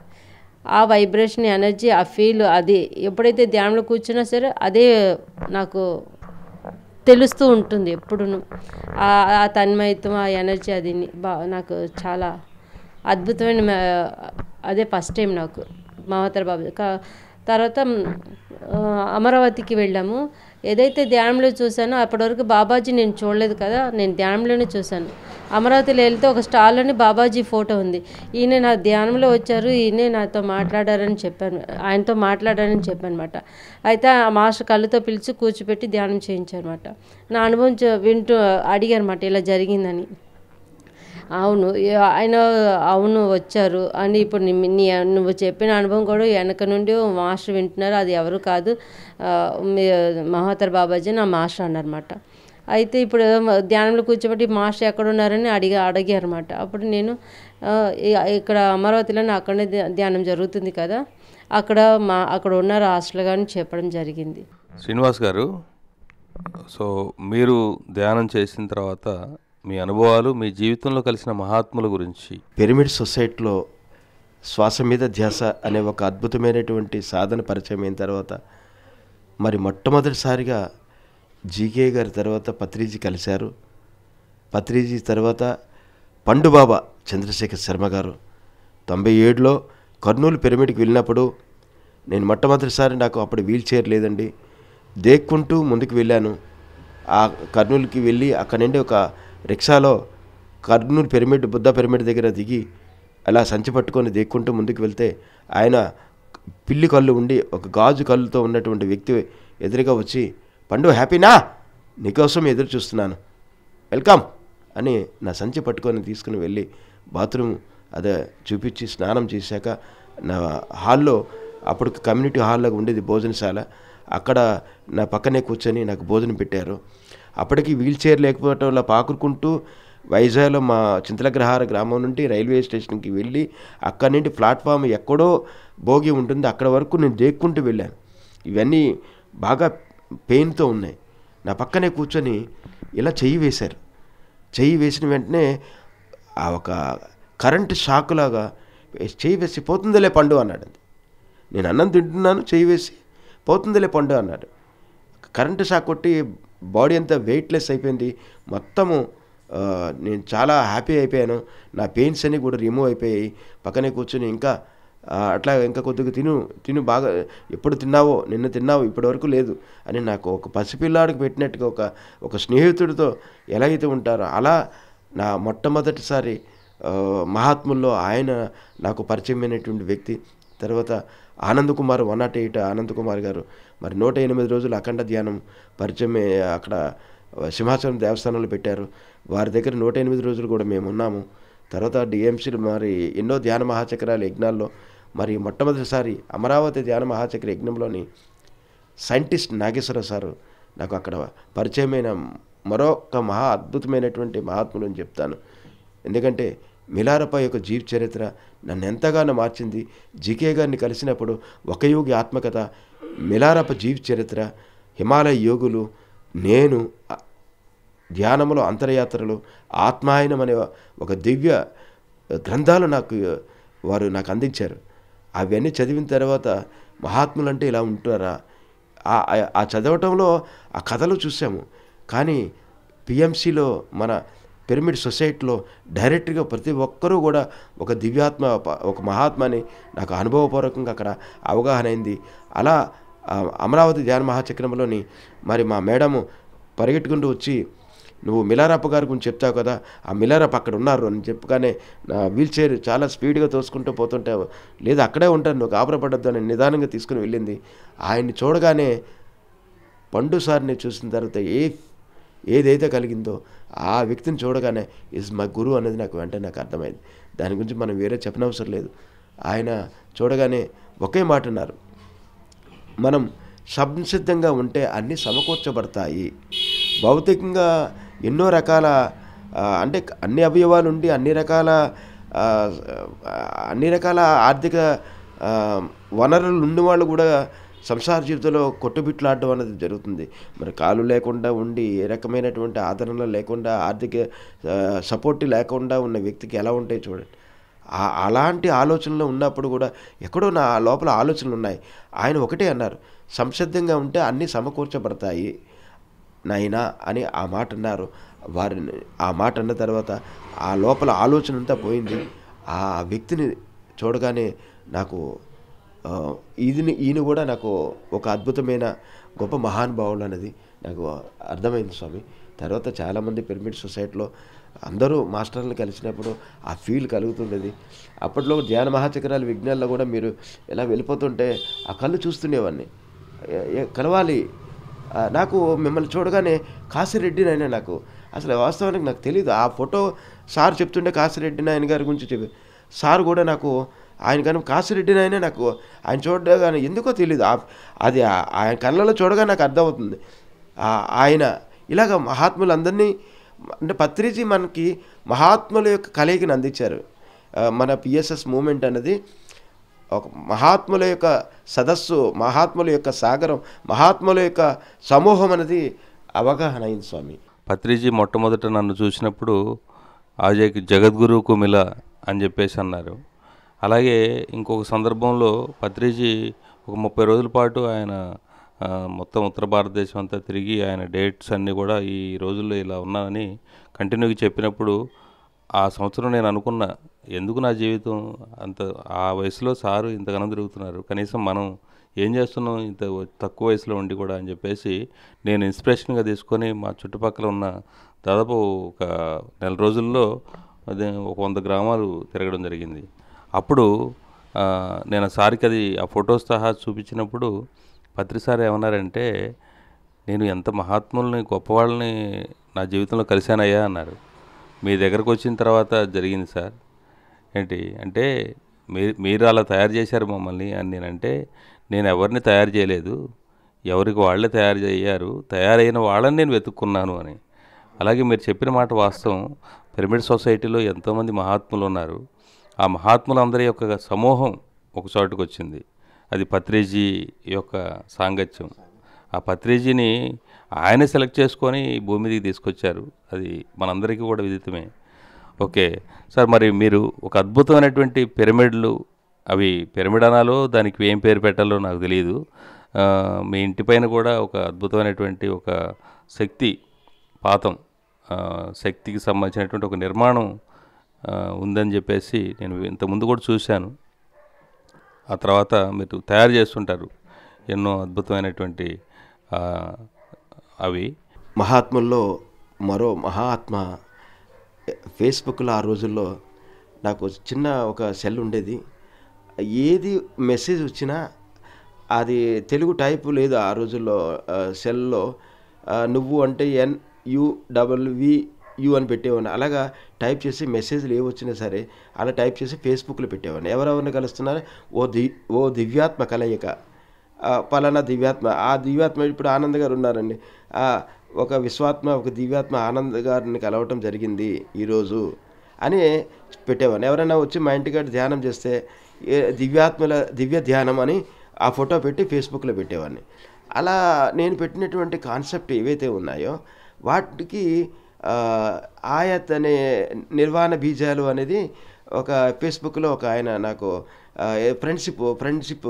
ఆ వైబ్రేషన్, ఎనర్జీ, ఆ ఫీల్, అది ఎప్పుడైతే ధ్యానంలో కూర్చున్నా సరే అదే నాకు తెలుస్తూ ఉంటుంది ఎప్పుడూ. ఆ తన్మయత్వం, ఆ ఎనర్జీ, అది నాకు చాలా అద్భుతమైన అదే ఫస్ట్ టైం నాకు మహోదర్ బాబా. తర్వాత అమరావతికి వెళ్ళాము. ఏదైతే ధ్యానంలో చూశానో అప్పటివరకు బాబాజీ నేను చూడలేదు కదా, నేను ధ్యానంలోనే చూశాను. అమరావతిలో వెళ్తే ఒక స్టాల్లోని బాబాజీ ఫోటో ఉంది. ఈయన నా ధ్యానంలో వచ్చారు, ఈయనే నాతో మాట్లాడారని చెప్పాను, ఆయనతో మాట్లాడారని చెప్పాను అనమాట. అయితే ఆ మాస్టర్ కళ్ళతో పిలిచి కూర్చోపెట్టి ధ్యానం చేయించారన్నమాట. నా అనుభవం వింటూ అడిగారన్నమాట ఇలా జరిగిందని. అవును, ఆయన అవును వచ్చారు అని. ఇప్పుడు నువ్వు చెప్పిన అనుభవం కూడా వెనక నుండి మాస్టర్ వింటున్నారు, అది ఎవరు కాదు, మహోదర్ బాబాజీ నా మాస్టర్ అన్నారన్నమాట. అయితే ఇప్పుడు ధ్యానంలో కూర్చోబెట్టి మాస్టర్ ఎక్కడున్నారని అడిగారన్నమాట. అప్పుడు నేను ఇక్కడ అమరావతిలో అక్కడనే ధ్యానం జరుగుతుంది కదా, అక్కడ ఉన్నారు హాస్టల్ గాని చెప్పడం జరిగింది. శ్రీనివాస్ గారు, సో మీరు ధ్యానం చేసిన తర్వాత మీ అనుభవాలు, మీ జీవితంలో కలిసిన మహాత్ముల గురించి. పిరమిడ్ సొసైటీలో శ్వాస మీద ధ్యాస అనే ఒక అద్భుతమైనటువంటి సాధన పరిచయం అయిన తర్వాత మరి మొట్టమొదటిసారిగా జీకే గారి తర్వాత పత్రిజీ కలిశారు. పత్రిజీ తర్వాత పండుబాబా చంద్రశేఖర్ శర్మ గారు 97లో కర్నూలు పిరమిడ్కి వెళ్ళినప్పుడు నేను మొట్టమొదటిసారి, నాకు అప్పుడు వీల్ చైర్ లేదండి, దేక్కుంటూ ముందుకు వెళ్ళాను. ఆ కర్నూలుకి వెళ్ళి అక్కడి నుండి ఒక రిక్షాలో కర్నూలు పిరమిడ్, బుద్ధ పిరమిడ్ దగ్గర దిగి అలా సంచి పట్టుకొని దేక్కుంటూ ముందుకు వెళ్తే ఆయన పిల్లి కళ్ళు ఉండి ఒక గాజు కళ్ళుతో ఉన్నటువంటి వ్యక్తి ఎదురుగా వచ్చి, పండు హ్యాపీనా, నీకోసం ఎదురు చూస్తున్నాను, వెల్కమ్ అని నా సంచి పట్టుకొని తీసుకుని వెళ్ళి బాత్రూమ్ అదే చూపించి స్నానం చేశాక నా హాల్లో, అప్పుడు కమ్యూనిటీ హాల్లో ఉండేది భోజనశాల, అక్కడ నా పక్కనే కూర్చొని నాకు భోజనం పెట్టారు. అప్పటికి వీల్ చైర్ లేకపోవటం వల్ల పాకురుకుంటూ వైజాగ్లో మా చింతలగ్రహార గ్రామం నుండి రైల్వే స్టేషన్కి వెళ్ళి అక్కడి నుండి ప్లాట్ఫామ్ ఎక్కడో భోగి ఉంటుంది అక్కడ వరకు నేను దేక్కుంటూ వెళ్ళాను. ఇవన్నీ బాగా పెయిన్తో ఉన్నాయి. నా పక్కనే కూర్చొని ఇలా చెయ్యి వేశారు. చెయ్యి వేసిన వెంటనే ఆ ఒక కరెంటు షాకులాగా చెయ్యి వేసి, పోతుందిలే పండు అన్నాడు. నేను అన్నం తింటున్నాను, చెయ్యి వేసి పోతుందిలే పండు అన్నాడు. కరెంటు షాక్ కొట్టి బాడీ అంతా వెయిట్లెస్ అయిపోయింది మొత్తము. నేను చాలా హ్యాపీ అయిపోయాను. నా పెయిన్స్ అన్నీ కూడా రిమూవ్ అయిపోయాయి. పక్కనే కూర్చొని అట్లా ఇంకా కొద్దిగా తిను బాగా, ఎప్పుడు తిన్నావో, నిన్న తిన్నావో, ఇప్పటివరకు లేదు అని నాకు ఒక పసిపిల్లాడికి పెట్టినట్టుగా ఒక స్నేహితుడితో ఎలా అయితే ఉంటారో అలా నా మొట్టమొదటిసారి మహాత్ముల్లో ఆయన నాకు పరిచయమైనటువంటి వ్యక్తి. తర్వాత ఆనంద్ కుమార్ 108 ఆనంద్ కుమార్ గారు మరి 108 రోజులు అఖండ ధ్యానం పరిచయం అక్కడ సింహాచలం దేవస్థానంలో పెట్టారు. వారి దగ్గర 108 రోజులు కూడా మేము ఉన్నాము. తర్వాత డిఎంసీలు మరి ఎన్నో ధ్యాన మహాచక్రాల యజ్ఞాల్లో మరి మొట్టమొదటిసారి అమరావతి ధ్యాన మహాచక్ర యజ్ఞంలోని సైంటిస్ట్ నాగేశ్వర సారు నాకు అక్కడ పరిచయమైన మరొక అద్భుతమైనటువంటి మహాత్ములు అని చెప్తాను. ఎందుకంటే మిలారప్ప యొక్క జీవిత చరిత్ర నన్ను ఎంతగానో మార్చింది. జీకే గారిని కలిసినప్పుడు ఒక యోగి ఆత్మకథ, మిలారప్ప జీవిత చరిత్ర, హిమాలయ యోగులు, నేను, ధ్యానములో అంతర్యాత్రలు, ఆత్మాయనం అనే ఒక దివ్య గ్రంథాలు వారు నాకు అందించారు. అవన్నీ చదివిన తర్వాత మహాత్ములు అంటే ఇలా ఉంటారా, ఆ చదవటంలో ఆ కథలు చూసాము. కానీ పిఎంసిలో మన పిరమిడ్ సొసైటీలో డైరెక్ట్గా ప్రతి ఒక్కరూ కూడా ఒక దివ్యాత్మ, ఒక మహాత్మని నాకు అనుభవపూర్వకంగా అక్కడ అవగాహన అయింది. అలా అమరావతి ధ్యాన మహాచక్రంలోని మరి మా మేడము పరిగెట్టుకుంటూ వచ్చి, నువ్వు మిలారప్ప గారి గురించి చెప్తావు కదా, ఆ మిలారప్ప అక్కడ ఉన్నారు అని చెప్పగానే నా వీల్ చైర్ చాలా స్పీడ్గా తోసుకుంటూ పోతుంటే, లేదు అక్కడే ఉంటాను, నువ్వు గాబరపడద్దు అని నిదానంగా తీసుకుని వెళ్ళింది. ఆయన్ని చూడగానే పండు సార్ని చూసిన తర్వాత ఏదైతే కలిగిందో ఆ వ్యక్తిని చూడగానే ఇస్ మై గురు అనేది నాకు అర్థమైంది. దాని గురించి మనం వేరే చెప్పనవసరం లేదు. ఆయన చూడగానే ఒకే మాట అన్నారు, మనం సంసిద్ధంగా ఉంటే అన్నీ సమకూర్చబడతాయి. భౌతికంగా ఎన్నో రకాల అంటే అన్ని అవయవాలు ఉండి అన్ని రకాల ఆర్థిక వనరులు ఉన్నవాళ్ళు కూడా సంసార జీవితంలో కొట్టుబిట్లాడడం అనేది జరుగుతుంది. మరి కాలు లేకుండా ఉండి, ఏ రకమైనటువంటి ఆదరణ లేకుండా, ఆర్థిక సపోర్ట్ లేకుండా ఉన్న వ్యక్తికి ఎలా ఉంటాయి చూడండి. అలాంటి ఆలోచనలు ఉన్నప్పుడు కూడా ఎక్కడో నా లోపల ఆలోచనలు ఉన్నాయి. ఆయన ఒకటే అన్నారు, సంసిద్ధంగా ఉంటే అన్నీ సమకూర్చబడతాయి నాయనా అని ఆ మాట అన్నారు. వారిని ఆ మాట అన్న తర్వాత ఆ లోపల ఆలోచన అంతా పోయింది. ఆ వ్యక్తిని చూడగానే నాకు ఈయన కూడా నాకు ఒక అద్భుతమైన గొప్ప మహానుభావులు అనేది నాకు అర్థమైంది స్వామి. తర్వాత చాలామంది పిరమిడ్ సొసైటీలో అందరూ మాస్టర్లను కలిసినప్పుడు ఆ ఫీల్ కలుగుతుండేది. అప్పట్లో ధ్యాన మహాచక్రాల విజ్ఞానంలో కూడా మీరు ఎలా వెళ్ళిపోతుంటే ఆ కళ్ళు చూస్తుండేవాడిని, కలవాలి. నాకు మిమ్మల్ని చూడగానే కాశీరెడ్డి నాయన, నాకు అసలు వాస్తవానికి నాకు తెలియదు. ఆ ఫోటో సార్ చెప్తుండే కాశీరెడ్డి నాయన గారి గురించి చెప్పి, సార్ కూడా నాకు ఆయన కానీ కాశీరెడ్డి నాయన, నాకు ఆయన చూడగానే ఎందుకో తెలియదు, అది ఆయన కళ్ళలో చూడగానే నాకు అర్థమవుతుంది. ఆయన ఇలాగ మహాత్ములందరినీ అంటే పత్రిజీ మనకి మహాత్ముల యొక్క కలయికను అందించారు. మన పిఎస్ఎస్ మూమెంట్ అనేది ఒక మహాత్ముల యొక్క సదస్సు, మహాత్ముల యొక్క సాగరం, మహాత్ముల యొక్క సమూహం అనేది అవగాహన అయింది స్వామి. పత్రిజీ మొట్టమొదట నన్ను చూసినప్పుడు ఆజయ్కి జగద్గురు కుమిల అని చెప్పేసి అన్నారు. అలాగే ఇంకొక సందర్భంలో పత్రిజీ ఒక 30 రోజుల పాటు ఆయన మొత్తం ఉత్తర భారతదేశం అంతా తిరిగి ఆయన డేట్స్ అన్నీ కూడా ఈ రోజుల్లో ఇలా ఉన్నానని కంటిన్యూగా చెప్పినప్పుడు ఆ సంవత్సరం నేను అనుకున్నా, ఎందుకు నా జీవితం అంత, ఆ వయసులో సారు ఇంతగానో తిరుగుతున్నారు, కనీసం మనం ఏం చేస్తున్నాం ఇంత తక్కువ వయసులో ఉండి కూడా అని చెప్పేసి నేను ఇన్స్పిరేషన్గా తీసుకొని మా చుట్టుపక్కల ఉన్న దాదాపు ఒక 1 నెల రోజుల్లో అదే ఒక 100 గ్రామాలు తిరగడం జరిగింది. అప్పుడు నేను సార్కి అది ఆ ఫొటోస్ సహా చూపించినప్పుడు పత్రి సార్ ఏమన్నారంటే, నేను ఎంత మహాత్ముల్ని గొప్పవాళ్ళని నా జీవితంలో కలిశానయ్యా అన్నారు. మీ దగ్గరకు వచ్చిన తర్వాత జరిగింది సార్. ఏంటి అంటే మీరు అలా తయారు చేశారు మమ్మల్ని అని నేనంటే, నేను ఎవరిని తయారు చేయలేదు, ఎవరికి వాళ్ళే తయారు అయ్యారు, తయారైన వాళ్ళని నేను వెతుక్కున్నాను అని. అలాగే మీరు చెప్పిన మాట వాస్తవం. పిరమిడ్ సొసైటీలో ఎంతోమంది మహాత్ములు ఉన్నారు. ఆ మహాత్ములందరి యొక్క సమూహం ఒక చోటుకు వచ్చింది. అది పత్రిజీ యొక్క సాంగత్యం. ఆ పత్రిజీని ఆయన సెలెక్ట్ చేసుకొని భూమి మీదకి తీసుకొచ్చారు. అది మనందరికీ కూడా విదితమే. ఓకే సార్, మరి మీరు ఒక అద్భుతమైనటువంటి పిరమిడ్లు, అవి పిరమిడ్ అనాలో దానికి ఏం పేరు పెట్టాలో నాకు తెలియదు, మీ ఇంటిపైన కూడా ఒక అద్భుతమైనటువంటి ఒక శక్తి పాతం, శక్తికి సంబంధించినటువంటి ఒక నిర్మాణం ఉందని చెప్పేసి నేను ఇంతకుముందు కూడా చూశాను. ఆ తర్వాత మీరు తయారు చేస్తుంటారు ఎన్నో అద్భుతమైనటువంటి అవి. మహాత్ముల్లో మరో మహాత్మ ఫేస్బుక్లో ఆ రోజుల్లో నాకు చిన్న ఒక సెల్ ఉండేది. ఏది మెసేజ్ వచ్చినా అది తెలుగు టైపు లేదు ఆ రోజుల్లో. సెల్లో నువ్వు అంటే NUWVU అని పెట్టేవాడిని. అలాగా టైప్ చేసి మెసేజ్లు ఏ వచ్చినా సరే అలా టైప్ చేసి ఫేస్బుక్లో పెట్టేవాడిని. ఎవరెవరిని కలుస్తున్నారు, ఓ దివ్యాత్మ కలయిక, పలానా దివ్యాత్మ. ఆ దివ్యాత్మ ఇప్పుడు ఆనంద్ గారు ఉన్నారండి. ఒక విశ్వాత్మ, ఒక దివ్యాత్మ ఆనంద్ గారిని కలవటం జరిగింది ఈరోజు అని పెట్టేవాడిని. ఎవరైనా వచ్చి మా ఇంటికాడ ధ్యానం చేస్తే దివ్య ధ్యానం అని ఆ ఫోటో పెట్టి ఫేస్బుక్లో పెట్టేవాడిని. అలా నేను పెట్టినటువంటి కాన్సెప్ట్ ఏవైతే ఉన్నాయో వాటికి ఆయత్ అనే నిర్వాణ బీజాలు అనేది ఒక ఫేస్బుక్లో ఒక ఆయన నాకు ఫ్రెండ్షిప్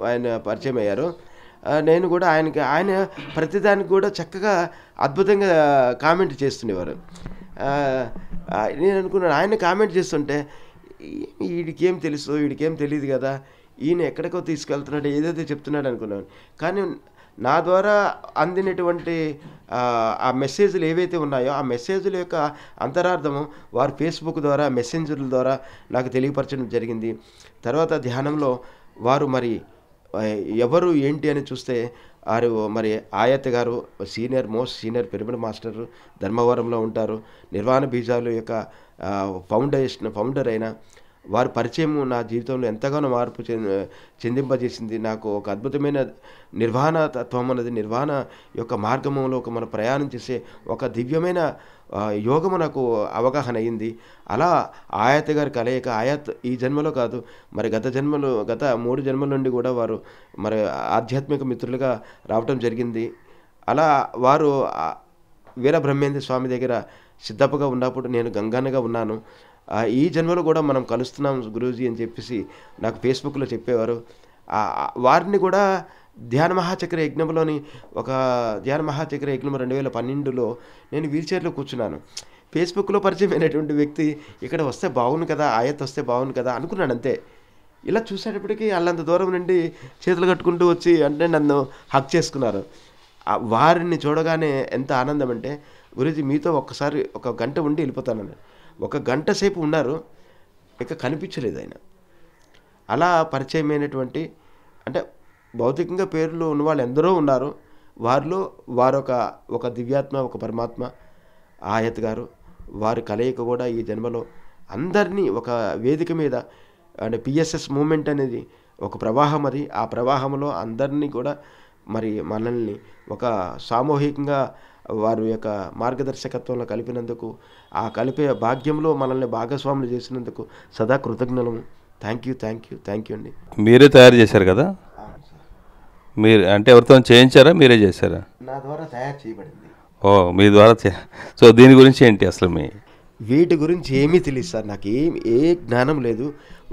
ఆయన పరిచయం అయ్యారు. నేను కూడా ఆయన ప్రతిదానికి కూడా చక్కగా అద్భుతంగా కామెంట్ చేస్తుండేవారు. నేను అనుకున్నాను ఆయన కామెంట్ చేస్తుంటే వీడికేం తెలుసు, వీడికేం తెలియదు కదా, ఈయన ఎక్కడికో తీసుకెళ్తున్నాడు, ఏదైతే చెప్తున్నాడు అనుకున్నాను. కానీ నా ద్వారా అందినటువంటి ఆ మెసేజ్లు ఏవైతే ఉన్నాయో ఆ మెసేజ్ల యొక్క అంతరార్థము వారు ఫేస్బుక్ ద్వారా మెసెంజర్ల ద్వారా నాకు తెలియపరచడం జరిగింది. తర్వాత ధ్యానంలో వారు మరి ఎవరు ఏంటి అని చూస్తే వారు మరి ఆయత్ గారు మోస్ట్ సీనియర్ పిరమిడ్ మాస్టర్ ధర్మవరంలో ఉంటారు. నిర్వాణ బీజాలు యొక్క ఫౌండర్ అయిన వారి పరిచయం నా జీవితంలో ఎంతగానో మార్పు చెందింపజేసింది. నాకు ఒక అద్భుతమైన నిర్వాణ తత్వం అన్నది, నిర్వాణ యొక్క మార్గంలో ఒక మన ప్రయాణం చేసే ఒక దివ్యమైన యోగము నాకు అవగాహన అయ్యింది. అలా ఆయత్ గారి కలయిక, ఆయత్ ఈ జన్మలో కాదు మరి గత 3 జన్మల నుండి కూడా వారు మరి ఆధ్యాత్మిక మిత్రులుగా రావటం జరిగింది. అలా వారు వీరబ్రహ్మేంద్ర స్వామి దగ్గర సిద్ధప్పగా ఉన్నప్పుడు నేను గంగన్నగా ఉన్నాను. ఈ జన్మలో కూడా మనం కలుస్తున్నాం గురూజీ అని చెప్పేసి నాకు ఫేస్బుక్లో చెప్పేవారు. వారిని కూడా ధ్యాన మహాచక్ర యజ్ఞంలోని ఒక ధ్యాన మహాచక్ర యజ్ఞం 2012లో నేను వీల్చైర్లో కూర్చున్నాను. ఫేస్బుక్లో పరిచయం అయినటువంటి వ్యక్తి ఇక్కడ వస్తే బాగుంది కదా, ఆయత్ వస్తే బాగుంది కదా అనుకున్నాను అంతే. ఇలా చూసేటప్పటికి వాళ్ళంత దూరం నుండి చేతులు కట్టుకుంటూ వచ్చి అంటే నన్ను హక్ చేసుకున్నారు. వారిని చూడగానే ఎంత ఆనందం అంటే, గురూజీ మీతో ఒక్కసారి 1 గంట ఉండి వెళ్ళిపోతానని. 1 గంట సేపు ఉన్నారు, ఇక కనిపించలేదు ఆయన. అలా పరిచయమైనటువంటి అంటే భౌతికంగా పేర్లు ఉన్న వాళ్ళు ఎందరో ఉన్నారు. వారిలో ఒక దివ్యాత్మ, ఒక పరమాత్మ ఆయత్ గారు, వారి కలయిక కూడా ఈ జన్మలో అందరినీ ఒక వేదిక మీద అంటే పిఎస్ఎస్ మూమెంట్ అనేది ఒక ప్రవాహం, అది ఆ ప్రవాహంలో అందరినీ కూడా మరి మనల్ని ఒక సామూహికంగా వారి యొక్క మార్గదర్శకత్వంలో కలిపినందుకు, ఆ కలిపే భాగ్యంలో మనల్ని భాగస్వాములు చేసినందుకు సదా కృతజ్ఞులము. థ్యాంక్ యూ అండి. మీరే తయారు చేశారు కదా? మీరు అంటే ఎవరితో చేయించారా, మీరే చేశారా? నా ద్వారా తయారు చేయబడింది. ఓ, మీ ద్వారా సో దీని గురించి ఏంటి అసలు? వీటి గురించి ఏమీ తెలియదు సార్, నాకు ఏ జ్ఞానం లేదు.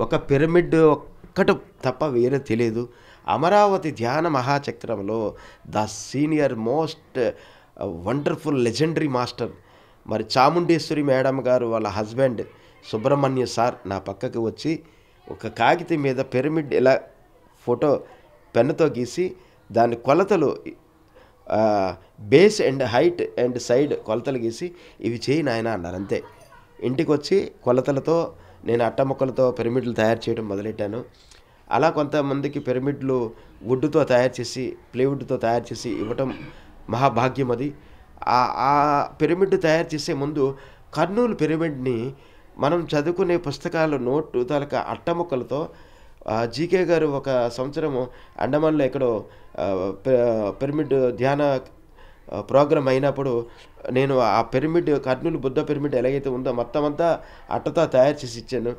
ఒక పిరమిడ్ ఒక్కటి తప్ప వేరే తెలియదు. అమరావతి ధ్యాన మహాచక్రంలో the senior most wonderful legendary master మరి చాముండేశ్వరి మేడం గారు వాళ్ళ హస్బెండ్ సుబ్రహ్మణ్య సార్ నా పక్కకి వచ్చి ఒక కాగితం మీద పిరమిడ్ ఇలా ఫోటో పెన్నుతో గీసి దాని కొలతలు base and height and side కొలతలు గీసి ఇవి చేయి నాయన అన్నారు. అంతే. ఇంటికి వచ్చి కొలతలతో నేను అట్టముక్కలతో పిరమిడ్లు తయారు చేయడం మొదలెట్టాను. అలా కొంతమందికి పిరమిడ్లు వుడ్తో తయారు చేసి, ప్లేవుడ్తో తయారు చేసి ఇవ్వటం మహాభాగ్యం. అది ఆ పిరమిడ్ తయారు చేసే ముందు కర్నూలు పిరమిడ్ని మనం చదువుకునే పుస్తకాలు నోటు తాలూకా అట్టముక్కలతో జీకే గారు ఒక సంవత్సరము అండమాన్లో ఎక్కడో పిరమిడ్ ధ్యాన ప్రోగ్రాం అయినప్పుడు నేను ఆ పిరమిడ్ కర్నూలు బుద్ధ పిరమిడ్ ఎలాగైతే ఉందో మొత్తం అంతా అట్టతో తయారు చేసి ఇచ్చాను.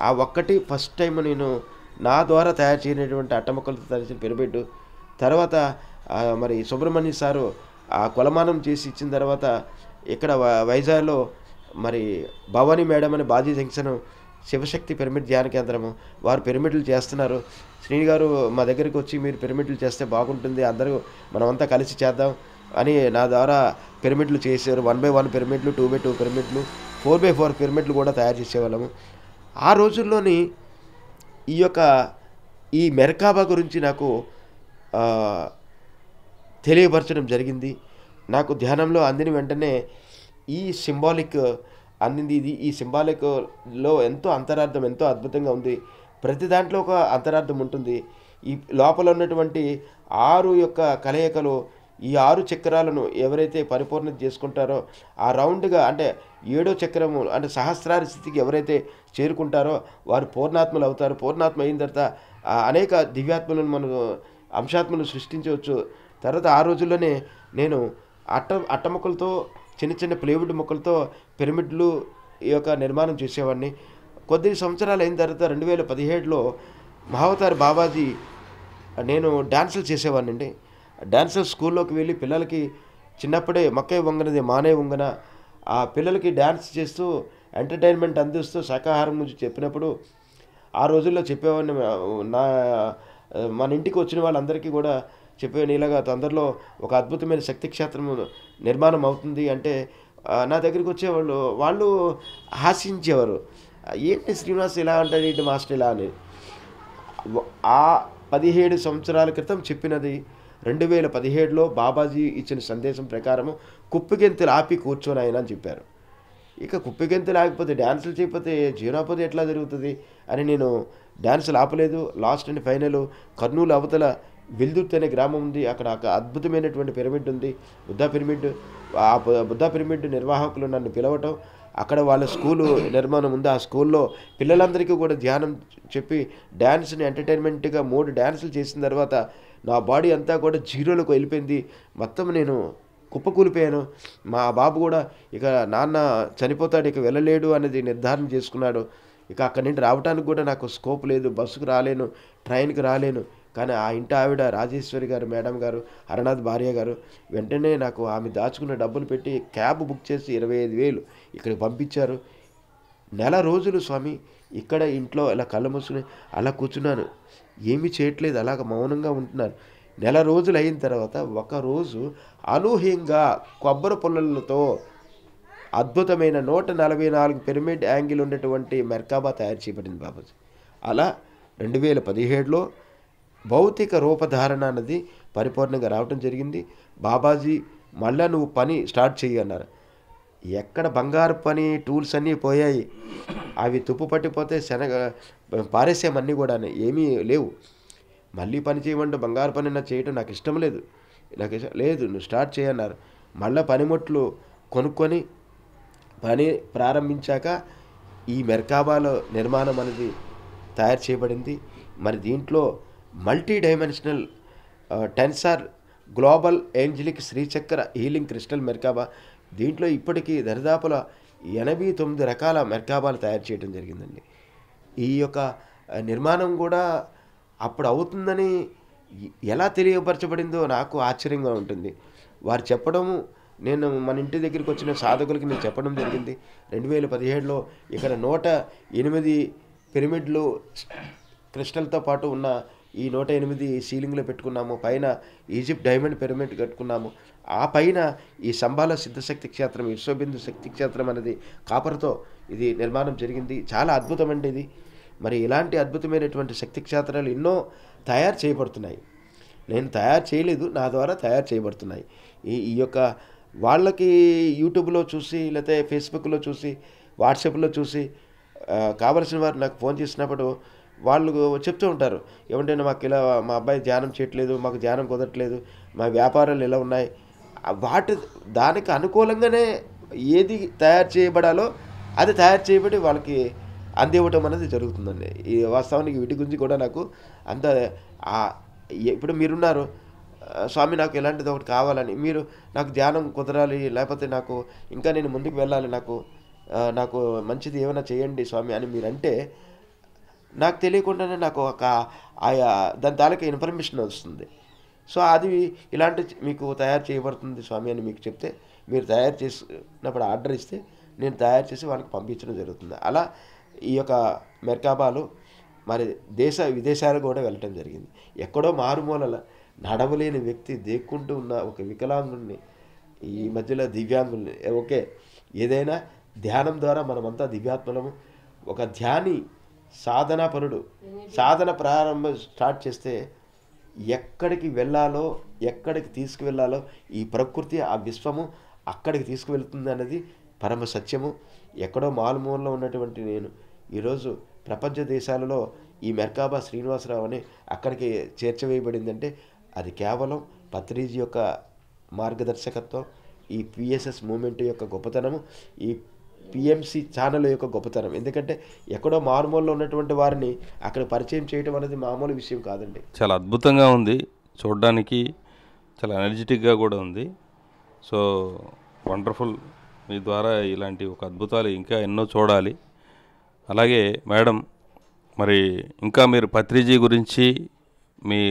ఆ ఒక్కటి ఫస్ట్ టైం నేను నా ద్వారా తయారు చేయనటువంటి అట్టముక్కలతో తయారు చేసిన పిరమిడ్. తర్వాత మరి సుబ్రహ్మణ్య సారు ఆ కొలమానం చేసి ఇచ్చిన తర్వాత ఇక్కడ వైజాగ్లో మరి భవానీ మేడం అని బాజీ జంక్షన్ శివశక్తి పిరమిడ్ ధ్యాన కేంద్రము వారు పిరమిడ్లు చేస్తున్నారు. శ్రీని గారు మా దగ్గరికి వచ్చి మీరు పిరమిడ్లు చేస్తే బాగుంటుంది, అందరూ మనమంతా కలిసి చేద్దాం అని నా ద్వారా పిరమిడ్లు చేశారు. 1x1 పిరమిడ్లు, 2x2 పిరమిడ్లు, 4x4 పిరమిడ్లు కూడా తయారు చేసేవాళ్ళము. ఆ రోజుల్లోని ఈ మెర్కాబా గురించి నాకు తెలియపరచడం జరిగింది. నాకు ధ్యానంలో అందిన వెంటనే ఈ సింబాలిక్ అందింది. ఈ సింబాలిక్లో ఎంతో అంతరార్థం, ఎంతో అద్భుతంగా ఉంది. ప్రతి దాంట్లో ఒక అంతరార్థం ఉంటుంది. ఈ లోపల ఉన్నటువంటి 6 యొక్క కలయికలు, ఈ 6 చక్రాలను ఎవరైతే పరిపూర్ణత చేసుకుంటారో ఆ రౌండ్గా అంటే 7వ చక్రము అంటే సహస్రార స్థితికి ఎవరైతే చేరుకుంటారో వారు పూర్ణాత్మలు అవుతారు. పూర్ణాత్మ అయిన తర్వాత అనేక దివ్యాత్మలను మనకు అంశాత్మలను సృష్టించవచ్చు. తర్వాత ఆ రోజుల్లోనే నేను అట్ట ముక్కలతో చిన్న చిన్న ప్లేవుడ్ ముక్కలతో పిరమిడ్లు ఈ యొక్క నిర్మాణం చేసేవాడిని. కొద్ది సంవత్సరాలు అయిన తర్వాత 2017లో మహావతార్ బాబాజీ నేను డాన్సులు చేసేవాడినండి. డాన్సులు స్కూల్లోకి వెళ్ళి పిల్లలకి చిన్నప్పుడే మక్కై వంగనది మానే వంగన ఆ పిల్లలకి డ్యాన్స్ చేస్తూ ఎంటర్టైన్మెంట్ అందిస్తూ శాకాహారం గురించి చెప్పినప్పుడు ఆ రోజుల్లో చెప్పేవాడిని. నా మన ఇంటికి వచ్చిన వాళ్ళందరికీ కూడా చెప్పేవాడిని, ఇలాగా తొందరలో ఒక అద్భుతమైన శక్తి క్షేత్రం నిర్మాణం అవుతుంది అంటే నా దగ్గరికి వచ్చేవాళ్ళు, వాళ్ళు హాస్యించేవారు. ఏంటి శ్రీనివాస్ ఇలా అంటాడు, ఏంటి మాస్టర్ ఇలా అని. ఆ 17 సంవత్సరాల క్రితం చెప్పినది 2017లో బాబాజీ ఇచ్చిన సందేశం ప్రకారము కుప్పిగెంతులు ఆపి కూర్చొని ఆయన అని చెప్పారు. ఇక కుప్పిగెంతులు ఆగిపోతే డ్యాన్సులు చేయకపోతే జీవనోపాధి ఎట్లా జరుగుతుంది అని నేను డ్యాన్సులు ఆపలేదు. లాస్ట్ అండ్ ఫైనల్ కర్నూలు అవతల విల్దుర్తి అనే గ్రామం ఉంది, అక్కడ ఒక అద్భుతమైనటువంటి పిరమిడ్ ఉంది, బుద్ధా పిరమిడ్. ఆ బుద్ధా పిరమిడ్ నిర్వాహకులు నన్ను పిలవటం, అక్కడ వాళ్ళ స్కూలు నిర్మాణం ఉంది, ఆ స్కూల్లో పిల్లలందరికీ కూడా ధ్యానం చెప్పి డ్యాన్స్ని ఎంటర్టైన్మెంట్గా 3 డ్యాన్సులు చేసిన తర్వాత నా బాడీ అంతా కూడా జీరోలోకి వెళ్ళిపోయింది. మొత్తం నేను కుప్పకూలిపోయాను. మా బాబు కూడా ఇక నాన్న చనిపోతాడు, ఇక వెళ్ళలేడు అనేది నిర్ధారణ చేసుకున్నాడు. ఇక అక్కడి నుండి రావడానికి కూడా నాకు స్కోప్ లేదు, బస్సుకు రాలేను, ట్రైన్కి రాలేను. కానీ ఆ ఇంటి ఆవిడ రాజేశ్వరి గారు, మేడం గారు, హరనాథ్ భార్య గారు వెంటనే నాకు ఆమె దాచుకున్న డబ్బులు పెట్టి క్యాబ్ బుక్ చేసి 25,000 ఇక్కడికి పంపించారు. నెల రోజులు స్వామి ఇక్కడ ఇంట్లో ఇలా కళ్ళు మూసుకుని అలా కూర్చున్నాను, ఏమీ చేయట్లేదు, అలాగ మౌనంగా ఉంటున్నాను. నెల రోజులు అయిన తర్వాత ఒకరోజు అనూహ్యంగా కొబ్బరి పుల్లలతో అద్భుతమైన 144 పిరమిడ్ యాంగిల్ ఉన్నటువంటి మెర్కాబా తయారు చేయబడింది బాబాజీ. అలా 2017లో భౌతిక రూపధారణ అన్నది పరిపూర్ణంగా రావటం జరిగింది. బాబాజీ మళ్ళా నువ్వు పని స్టార్ట్ చెయ్యి అన్నారు. ఎక్కడ బంగారు పని టూల్స్ అన్నీ పోయాయి, అవి తుప్పు పట్టిపోతే పారేసామన్నీ కూడా, ఏమీ లేవు. మళ్ళీ పని చేయమంటే బంగారు పని నా చేయటం నాకు ఇష్టం లేదు, లేదు నువ్వు స్టార్ట్ చేయన్నారు. మళ్ళీ పనిముట్లు కొనుక్కొని పని ప్రారంభించాక ఈ మెర్కాబాలో నిర్మాణం అనేది తయారు చేయబడింది. మరి దీంట్లో multi dimensional tensor global angelic Srichakra healing crystal merkaba, దీంట్లో ఇప్పటికీ దరిదాపుల 89 రకాల మెర్కాబాలు తయారు చేయడం జరిగిందండి. ఈ యొక్క నిర్మాణం కూడా అప్పుడు అవుతుందని ఎలా తెలియపరచబడిందో నాకు ఆశ్చర్యంగా ఉంటుంది. వారు చెప్పడము, నేను మన ఇంటి దగ్గరికి వచ్చిన సాధకులకి నేను చెప్పడం జరిగింది. 2017లో ఇక్కడ 108 పిరమిడ్లు క్రిస్టల్తో పాటు ఉన్న ఈ 108 సీలింగ్లో పెట్టుకున్నాము. పైన ఈజిప్ట్ డైమండ్ పిరమిడ్ కట్టుకున్నాము. ఆ పైన ఈ సంబాల సిద్ధశక్తి క్షేత్రం, విశ్వబిందు శక్తి క్షేత్రం అనేది కాపర్తో ఇది నిర్మాణం జరిగింది. చాలా అద్భుతమండి ఇది. మరి ఇలాంటి అద్భుతమైనటువంటి శక్తి క్షేత్రాలు ఎన్నో తయారు చేయబడుతున్నాయి. నేను తయారు చేయలేదు, నా ద్వారా తయారు చేయబడుతున్నాయి. ఈ యొక్క వాళ్ళకి యూట్యూబ్లో చూసి, లేకపోతే ఫేస్బుక్లో చూసి, వాట్సాప్లో చూసి కావలసిన వారు నాకు ఫోన్ చేసినప్పుడు వాళ్ళు చెప్తూ ఉంటారు, ఏమంటే మాకు ఇలా మా అబ్బాయి ధ్యానం చేయట్లేదు, మాకు ధ్యానం కుదరట్లేదు, మా వ్యాపారాలు ఇలా ఉన్నాయి. దానికి అనుకూలంగానే ఏది తయారు చేయబడాలో అది తయారు చేయబడి వాళ్ళకి అందివ్వటం అనేది జరుగుతుందండి. ఈ వాస్తవానికి వీటి గురించి కూడా నాకు అంత ఇప్పుడు మీరున్నారు, స్వామి నాకు ఇలాంటిది ఒకటి కావాలని, మీరు నాకు ధ్యానం కుదరాలి, లేకపోతే నాకు ఇంకా నేను ముందుకు వెళ్ళాలి, నాకు మంచిది ఏమైనా చేయండి స్వామి అని మీరంటే నాకు తెలియకుండానే నాకు దాని తాలూకా ఇన్ఫర్మేషన్ వస్తుంది. సో అది ఇలాంటి మీకు తయారు చేయబడుతుంది స్వామి అని మీకు చెప్తే, మీరు తయారు చేసినప్పుడు ఆర్డర్ ఇస్తే నేను తయారు చేసి వాళ్ళకి పంపించడం జరుగుతుంది. అలా ఈ యొక్క మెర్కాబాలు మరి విదేశాలు కూడా వెళ్ళటం జరిగింది. ఎక్కడో మారుమూలల నడవలేని వ్యక్తి దేక్కుంటూ ఉన్న ఒక వికలాంగుల్ని, ఈ మధ్యలో దివ్యాంగుల్ని, ఓకే ఏదైనా ధ్యానం ద్వారా మనమంతా దివ్యాత్మలము. ఒక ధ్యాని సాధనాపరుడు సాధన స్టార్ట్ చేస్తే ఎక్కడికి వెళ్ళాలో, ఎక్కడికి తీసుకువెళ్ళాలో ఈ ప్రకృతి, ఆ విశ్వము అక్కడికి తీసుకువెళ్తుంది అన్నది పరమ సత్యము. ఎక్కడో మారుమూలలో ఉన్నటువంటి నేను ఈరోజు ప్రపంచ దేశాలలో ఈ మెర్కాబా శ్రీనివాసరావు అని అక్కడికి చేర్చవేయబడిందంటే అది కేవలం పత్రిజీ యొక్క మార్గదర్శకత్వం, ఈ పిఎస్ఎస్ మూమెంట్ యొక్క గొప్పతనము, ఈ పిఎంసి ఛానల్ యొక్క గొప్పతనం. ఎందుకంటే ఎక్కడో మారుమూలలో ఉన్నటువంటి వారిని అక్కడ పరిచయం చేయడం అనేది మామూలు విషయం కాదండి. చాలా అద్భుతంగా ఉంది, చూడడానికి చాలా ఎనర్జెటిక్గా కూడా ఉంది. సో వండర్ఫుల్ మీ ద్వారా ఇలాంటి ఒక అద్భుతాలు ఇంకా ఎన్నో చూడాలి. అలాగే మేడం, మరి ఇంకా మీరు పత్రిజీ గురించి, మీ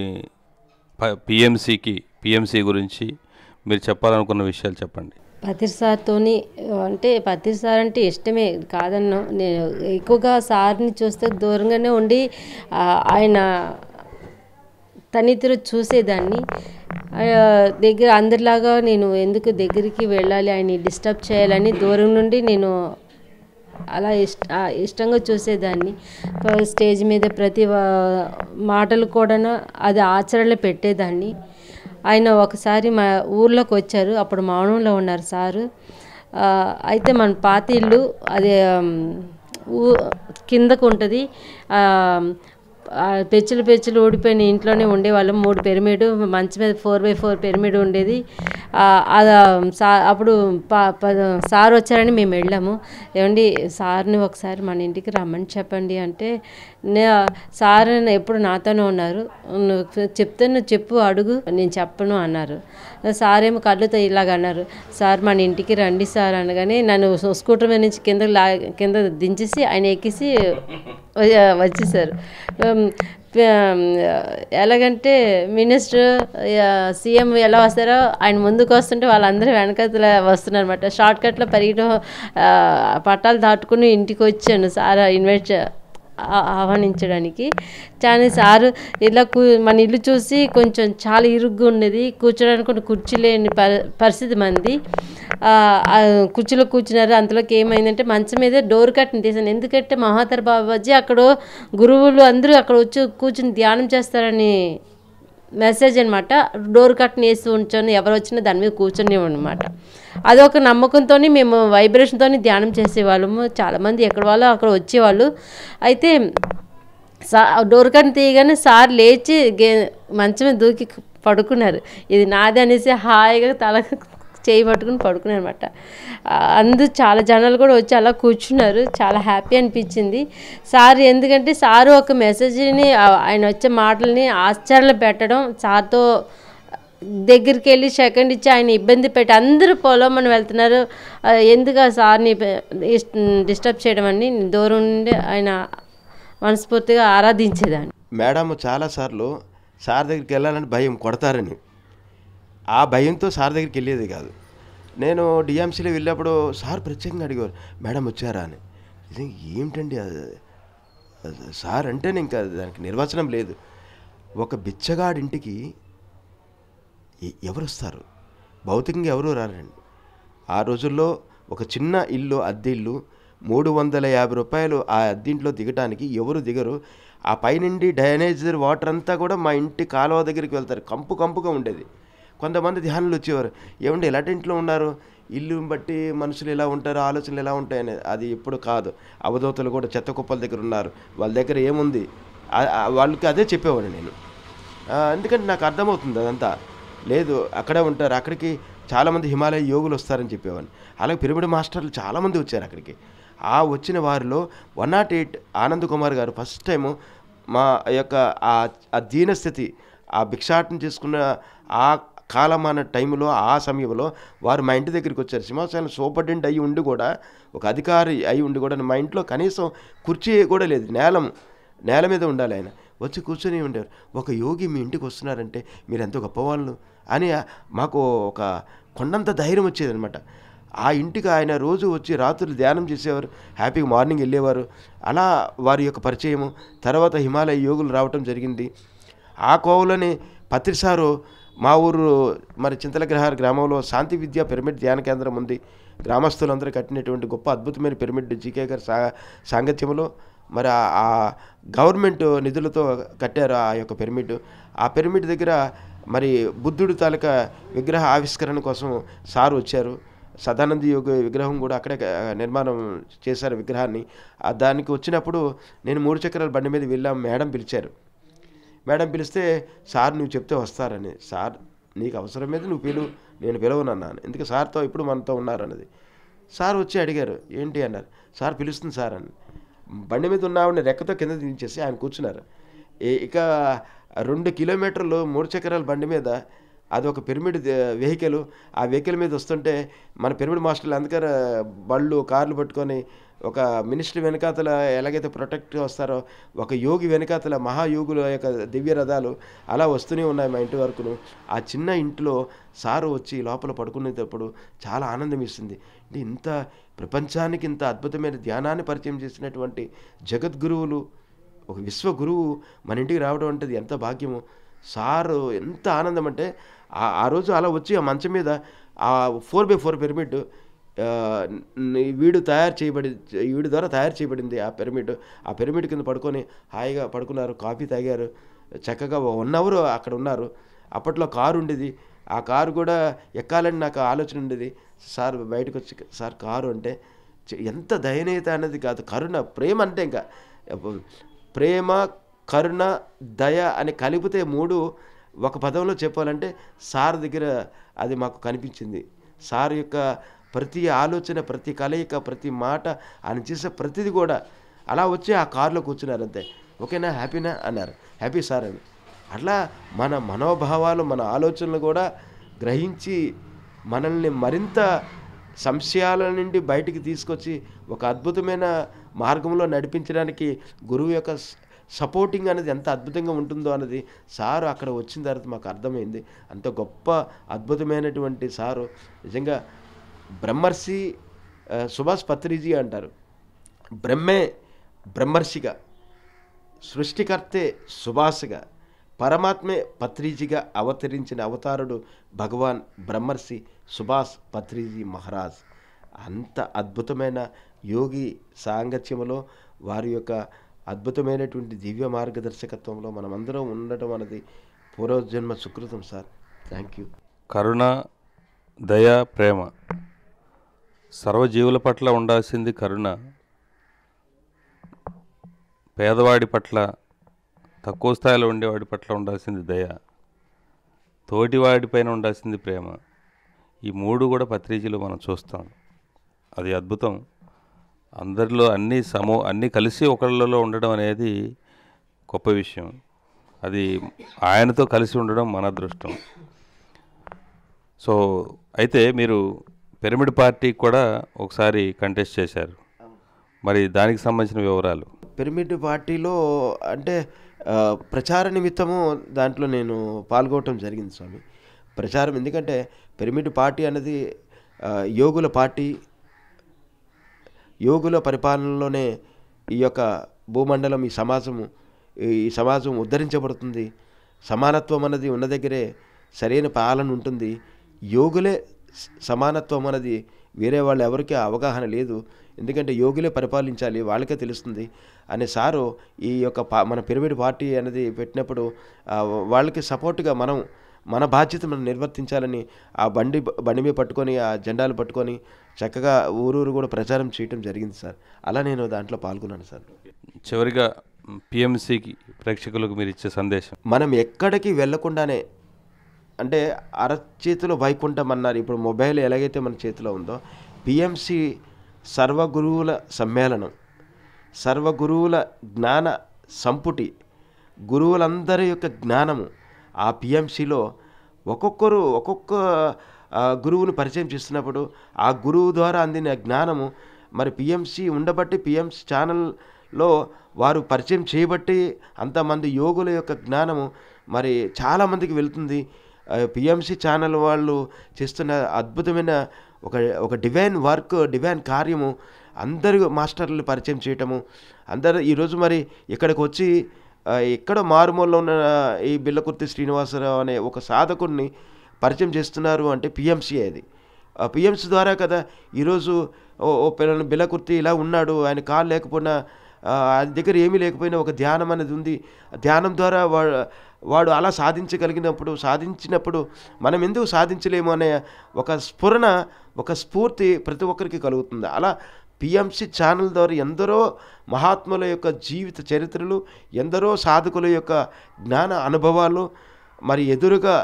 పిఎంసి గురించి మీరు చెప్పాలనుకున్న విషయాలు చెప్పండి. పత్రి సార్తోని అంటే పత్రి సార్ అంటే ఇష్టమే కాదన్నా, నేను ఎక్కువగా సార్ని చూస్తే దూరంగానే ఉండి ఆయన తనితీరు చూసేదాన్ని. దగ్గర అందరిలాగా నేను ఎందుకు దగ్గరికి వెళ్ళాలి, ఆయన్ని డిస్టర్బ్ చేయాలని దూరం నుండి నేను అలా ఇష్టంగా చూసేదాన్ని. స్టేజ్ మీద ప్రతి మాటలు కూడా అది ఆచరణలో పెట్టేదాన్ని. ఆయన ఒకసారి మా ఊర్లోకి వచ్చారు, అప్పుడు మౌనంలో ఉన్నారు సారు. అయితే మన పాత ఇల్లు అది కిందకు ఉంటుంది, పెచ్చులు ఊడిపోయిన ఇంట్లోనే ఉండేవాళ్ళం. 3 పిరమిడ్ మంచి మీద 4x4 పిరమిడ్ ఉండేది. అప్పుడు సార్ వచ్చారని మేము వెళ్ళాము. ఏమండి సార్ని ఒకసారి మన ఇంటికి రమ్మని చెప్పండి అంటే, సార్ ఎప్పుడు నాతోనే ఉన్నారు, చెప్తాను చెప్పు అడుగు, నేను చెప్పను అన్నారు. సార్ ఏమో కళ్ళుతో ఇలాగ అన్నారు, సార్ మన ఇంటికి రండి సార్ అనగానే నన్ను స్కూటర్ మీద నుంచి కింద దించేసి ఆయన ఎక్కేసి వచ్చేసారు. ఎలాగంటే మినిస్టర్ సీఎం ఎలా వస్తారో ఆయన ముందుకు వస్తుంటే వాళ్ళందరూ వెనకతల వస్తున్నారు అనమాట. షార్ట్కట్లో పరిగెట్టడం పట్టాలు దాటుకుని ఇంటికి వచ్చాను సార్ ఆహ్వానించడానికి. కానీ సారు ఇలా మన ఇల్లు చూసి కొంచెం చాలా ఇరుగ్గా ఉండేది, కూర్చోడానికి కొన్ని కుర్చీ లేని పరిస్థితి మంది. కుర్చీలో కూర్చున్నారు. అంతలోకి ఏమైందంటే మంచం మీద డోర్ కట్ని తీసాను. ఎందుకంటే మహాతర్ బాబాజీ అక్కడ గురువులు అందరూ అక్కడ వచ్చి కూర్చుని ధ్యానం చేస్తారని మెసేజ్ అనమాట. డోర్ కట్ని వేసి ఉంచాను, ఎవరు వచ్చినా దాని మీద కూర్చొని అనమాట. అదొక నమ్మకంతో మేము వైబ్రేషన్తో ధ్యానం చేసేవాళ్ళము. చాలామంది ఎక్కడ వాళ్ళు అక్కడ వచ్చేవాళ్ళు. అయితే డోర్ కట్ని తీయగానే సార్ లేచి మంచం మీద దూకి పడుకున్నారు. ఇది నాది అనేసి హాయిగా తల చేయి పట్టుకుని పడుకున్నారు అనమాట. అందరూ చాలా జనాలు కూడా వచ్చి అలా కూర్చున్నారు. చాలా హ్యాపీ అనిపించింది. సార్ ఎందుకంటే సారు ఒక మెసేజ్ని ఆయన వచ్చే మాటల్ని ఆచరణలో పెట్టడం, సార్తో దగ్గరికి వెళ్ళి సెకండ్ ఇచ్చి ఆయన ఇబ్బంది పెట్టి అందరూ పొలం వెళ్తున్నారు, ఎందుకు ఆ సార్ని డిస్టర్బ్ చేయడం అని దూరం నుండి ఆయన మనస్ఫూర్తిగా ఆరాధించేదాన్ని. మేడం చాలాసార్లు సార్ దగ్గరికి వెళ్ళాలని భయం, కొడతారని. ఆ భయంతో సార్ దగ్గరికి వెళ్ళేది కాదు. నేను డిఎంసీలో వెళ్ళినప్పుడు సార్ ప్రత్యేకంగా అడిగారు, మేడం వచ్చారా అని. ఇది ఏమిటండి సార్ అంటేనే ఇంకా దానికి నిర్వచనం లేదు. ఒక బిచ్చగాడింటికి ఎవరు వస్తారు? భౌతికంగా ఎవరు రారండి. ఆ రోజుల్లో ఒక చిన్న ఇల్లు, అద్దె ఇల్లు, 350 రూపాయలు ఆ అద్దెంట్లో దిగడానికి ఎవరు దిగరు. ఆ పైనుండి డ్రైనేజర్ వాటర్ అంతా కూడా మా ఇంటి కాలువ దగ్గరికి వెళ్తారు. కంపుగా ఉండేది. కొంతమంది ధ్యానులు వచ్చేవారు, ఏమండి ఇలాంటి ఇంట్లో ఉన్నారు, ఇల్లు బట్టి మనుషులు ఎలా ఉంటారు, ఆలోచనలు ఎలా ఉంటాయని. అది ఇప్పుడు కాదు. అవధూతలు కూడా చెత్త కుప్పల దగ్గర ఉన్నారు, వాళ్ళ దగ్గర ఏముంది వాళ్ళకి అదే చెప్పేవాడు నేను. ఎందుకంటే నాకు అర్థమవుతుంది అదంతా. లేదు అక్కడే ఉంటారు, అక్కడికి చాలామంది హిమాలయ యోగులు వస్తారని చెప్పేవాడిని. అలాగే పిరమిడ్ మాస్టర్లు చాలామంది వచ్చారు అక్కడికి. ఆ వచ్చిన వారిలో 108 ఆనంద్ కుమార్ గారు ఫస్ట్ టైము మా యొక్క ఆ దీనస్థితి, ఆ భిక్షాటన చేసుకున్న ఆ కాలమాన టైంలో, ఆ సమయంలో వారు మా ఇంటి దగ్గరికి వచ్చారు. సింహాసనం సూపరింటెండెంట్ అయ్యి ఉండి కూడా, ఒక అధికారి అయి ఉండి కూడా మా ఇంట్లో కనీసం కుర్చీ కూడా లేదు, నేల మీద ఉండాలి. ఆయన వచ్చి కూర్చొని ఉండేవారు. ఒక యోగి మీ ఇంటికి వస్తున్నారంటే మీరు ఎంతో గొప్పవాళ్ళు అని మాకు ఒక కొండంత ధైర్యం వచ్చేదనమాట. ఆ ఇంటికి ఆయన రోజు వచ్చి రాత్రులు ధ్యానం చేసేవారు, హ్యాపీగా మార్నింగ్ వెళ్ళేవారు. అలా వారి యొక్క పరిచయము. తర్వాత హిమాలయ యోగులు రావటం జరిగింది. ఆ కోవలోని పత్రిసారు మా ఊరు మరి చింతలగ్రహార గ్రామంలో శాంతి విద్యా పిరమిడ్ ధ్యాన కేంద్రం ఉంది. గ్రామస్తులందరూ కట్టినటువంటి గొప్ప అద్భుతమైన పిరమిడ్ జీకే గారి సాంగత్యంలో మరి ఆ గవర్నమెంట్ నిధులతో కట్టారు ఆ యొక్క పిరమిడ్. ఆ పిరమిడ్ దగ్గర మరి బుద్ధుడు తాలూకా విగ్రహ ఆవిష్కరణ కోసం సార్ వచ్చారు. సదానంద యోగ విగ్రహం కూడా అక్కడే నిర్మాణం చేశారు విగ్రహాన్ని. దానికి వచ్చినప్పుడు నేను 3 చక్రాల బండి మీద వెళ్ళాం. మేడం పిలిచారు. మేడం పిలిస్తే సార్ నువ్వు చెప్తే వస్తారని. సార్ నీకు అవసరం మీద నువ్వు నేను పిలవనన్నాను. ఎందుకు సార్తో ఇప్పుడు మనతో ఉన్నారన్నది. సార్ వచ్చి అడిగారు ఏంటి అన్నారు. సార్ పిలుస్తుంది సార్ అని. బండి మీద ఉన్న ఆవిడని రెక్కతో కింద దించేసి ఆయన కూర్చున్నారు. ఇక 2 కిలోమీటర్లు 3 చక్రాల బండి మీద అది ఒక పిరమిడ్ వెహికల్. ఆ వెహికల్ మీద వస్తుంటే మన పిరమిడ్ మాస్టర్లు అందుకని బళ్ళు కార్లు పట్టుకొని ఒక మినిస్టర్ వెనకాతల ఎలాగైతే ప్రొటెక్ట్ వస్తారో ఒక యోగి వెనకాతల మహాయోగుల యొక్క దివ్య రథాలు అలా వస్తూనే ఉన్నాయి మా ఇంటి వరకును. ఆ చిన్న ఇంట్లో సారు వచ్చి లోపల పడుకునేటప్పుడు చాలా ఆనందం ఇస్తుంది. అంటే ఇంత ప్రపంచానికి ఇంత అద్భుతమైన ధ్యానాన్ని పరిచయం చేసినటువంటి జగద్గురువులు, ఒక విశ్వగురువు మన ఇంటికి రావడం అంటే ఎంత భాగ్యము. సారు ఎంత ఆనందం అంటే ఆ రోజు అలా వచ్చి ఆ మంచం మీద ఆ 4x4 పిరమిడ్ వీడి ద్వారా తయారు చేయబడింది ఆ పిరమిడ్. ఆ పిరమిడ్ కింద పడుకొని హాయిగా పడుకున్నారు, కాఫీ తాగారు, చక్కగా 1 అవర్ అక్కడ ఉన్నారు. అప్పట్లో కారు ఉండేది, ఆ కారు కూడా ఎక్కాలని నాకు ఆలోచన ఉండేది. సార్ బయటకు వచ్చి సార్ కారు అంటే ఎంత దయనీయత అనేది కాదు, కరుణ, ప్రేమ. అంటే ఇంకా ప్రేమ, కరుణ, దయ అని కలిపితే 3 ఒక పదంలో చెప్పాలంటే సార్ దగ్గర అది మాకు కనిపించింది. సార్ యొక్క ప్రతి ఆలోచన, ప్రతి కలయిక, ప్రతి మాట, ఆయన చేసే ప్రతిది కూడా అలా వచ్చి ఆ కారులో కూర్చున్నారు అంతే. ఓకేనా, హ్యాపీనా అన్నారు. హ్యాపీ సార్ అని. అట్లా మన మనోభావాలు, మన ఆలోచనలు కూడా గ్రహించి మనల్ని మరింత సంశయాల నుండి బయటికి తీసుకొచ్చి ఒక అద్భుతమైన మార్గంలో నడిపించడానికి గురువు యొక్క సపోర్టింగ్ అనేది ఎంత అద్భుతంగా ఉంటుందో అన్నది సారు అక్కడ వచ్చిన తర్వాత మాకు అర్థమైంది. అంత గొప్ప అద్భుతమైనటువంటి సారు. నిజంగా బ్రహ్మర్షి సుభాష్ పత్రిజీ అంటారు. బ్రహ్మే బ్రహ్మర్షిగా, సృష్టికర్తే సుభాష్గా, పరమాత్మే పత్రిజీగా అవతరించిన అవతారుడు భగవాన్ బ్రహ్మర్షి సుభాష్ పత్రిజీ మహారాజ్. అంత అద్భుతమైన యోగి సాంగత్యంలో వారి యొక్క అద్భుతమైనటువంటి దివ్య మార్గదర్శకత్వంలో మనమందరం ఉండటం అనేది పూర్వజన్మ సుకృతం సార్. Thank you. కరుణ, దయ, ప్రేమ సర్వజీవుల పట్ల ఉండాల్సింది కరుణ, పేదవాడి పట్ల, తక్కువ స్థాయిలో ఉండేవాడి పట్ల ఉండాల్సింది దయ, తోటివాడిపైన ఉండాల్సింది ప్రేమ. ఈ 3 కూడా పత్రిజీలో మనం చూస్తాం. అది అద్భుతం. అందరిలో అన్నీ కలిసి ఒకళ్ళలో ఉండడం అనేది గొప్ప విషయం. అది ఆయనతో కలిసి ఉండడం మన అదృష్టం. సో అయితే మీరు పిరమిడ్ పార్టీకి కూడా ఒకసారి కంటెస్ట్ చేశారు, మరి దానికి సంబంధించిన వివరాలు. పిరమిడ్ పార్టీలో అంటే ప్రచార నిమిత్తము దాంట్లో నేను పాల్గొనడం జరిగింది స్వామి. ప్రచారం ఎందుకంటే పిరమిడ్ పార్టీ అనేది యోగుల పార్టీ. యోగుల పరిపాలనలోనే ఈ యొక్క భూమండలం, ఈ సమాజం ఉద్ధరించబడుతుంది. సమానత్వం అన్నది ఉన్న దగ్గరే సరైన పాలన ఉంటుంది. యోగులే సమానత్వం అన్నది వేరే వాళ్ళు ఎవరికీ అవగాహన లేదు. ఎందుకంటే యోగులే పరిపాలించాలి, వాళ్ళకే తెలుస్తుంది అనే సారు ఈ యొక్క మన పిరమిడ్ పార్టీ అనేది పెట్టినప్పుడు వాళ్ళకి సపోర్ట్గా మన బాధ్యత మనం నిర్వర్తించాలని ఆ బండి మీద పట్టుకొని, ఆ జెండాలు పట్టుకొని చక్కగా ఊరూరు కూడా ప్రచారం చేయటం జరిగింది సార్. అలా నేను దాంట్లో పాల్గొన్నాను సార్. చివరిగా పిఎంసికి ప్రేక్షకులకు మీరు ఇచ్చే సందేశం. మనం ఎక్కడికి వెళ్ళకుండానే, అంటే అరచేతిలో వైకుంఠం అన్నారు. ఇప్పుడు మొబైల్ ఎలాగైతే మన చేతిలో ఉందో, పిఎంసి సర్వగురువుల సమ్మేళనం, సర్వగురువుల జ్ఞాన సంపుటి, గురువులందరి యొక్క జ్ఞానము ఆ పిఎంసిలో ఒక్కొక్క గురువుని పరిచయం చేస్తున్నప్పుడు ఆ గురువు ద్వారా అందిన జ్ఞానము మరి పిఎంసి ఉండబట్టి, పిఎంసి ఛానల్లో వారు పరిచయం చేయబట్టి అంతమంది యోగుల యొక్క జ్ఞానము మరి చాలామందికి వెళ్తుంది. పిఎంసి ఛానల్ వాళ్ళు చేస్తున్న అద్భుతమైన ఒక డివైన్ వర్క్, డివైన్ కార్యము అందరి మాస్టర్లు పరిచయం చేయటము. అందరూ ఈరోజు మరి ఇక్కడికి వచ్చి ఎక్కడ మారుమూలలో ఉన్న ఈ బిల్లకుర్తి శ్రీనివాసరావు అనే ఒక సాధకుడిని పరిచయం చేస్తున్నారు అంటే పిఎంసి. అది పిఎంసి ద్వారా కదా ఈరోజు పిల్లలు బిల్లకుర్తి ఇలా ఉన్నాడు, ఆయన కాలు లేకపోయినా, ఆయన దగ్గర ఏమీ లేకపోయినా ఒక ధ్యానం అనేది ఉంది. ధ్యానం ద్వారా వాడు అలా సాధించినప్పుడు మనం ఎందుకు సాధించలేము అనే ఒక స్ఫురణ, ఒక స్ఫూర్తి ప్రతి ఒక్కరికి కలుగుతుంది. అలా పిఎంసి ఛానల్ ద్వారా ఎందరో మహాత్ముల యొక్క జీవిత చరిత్రలు, ఎందరో సాధకుల యొక్క జ్ఞాన అనుభవాలు మరి ఎదురుగా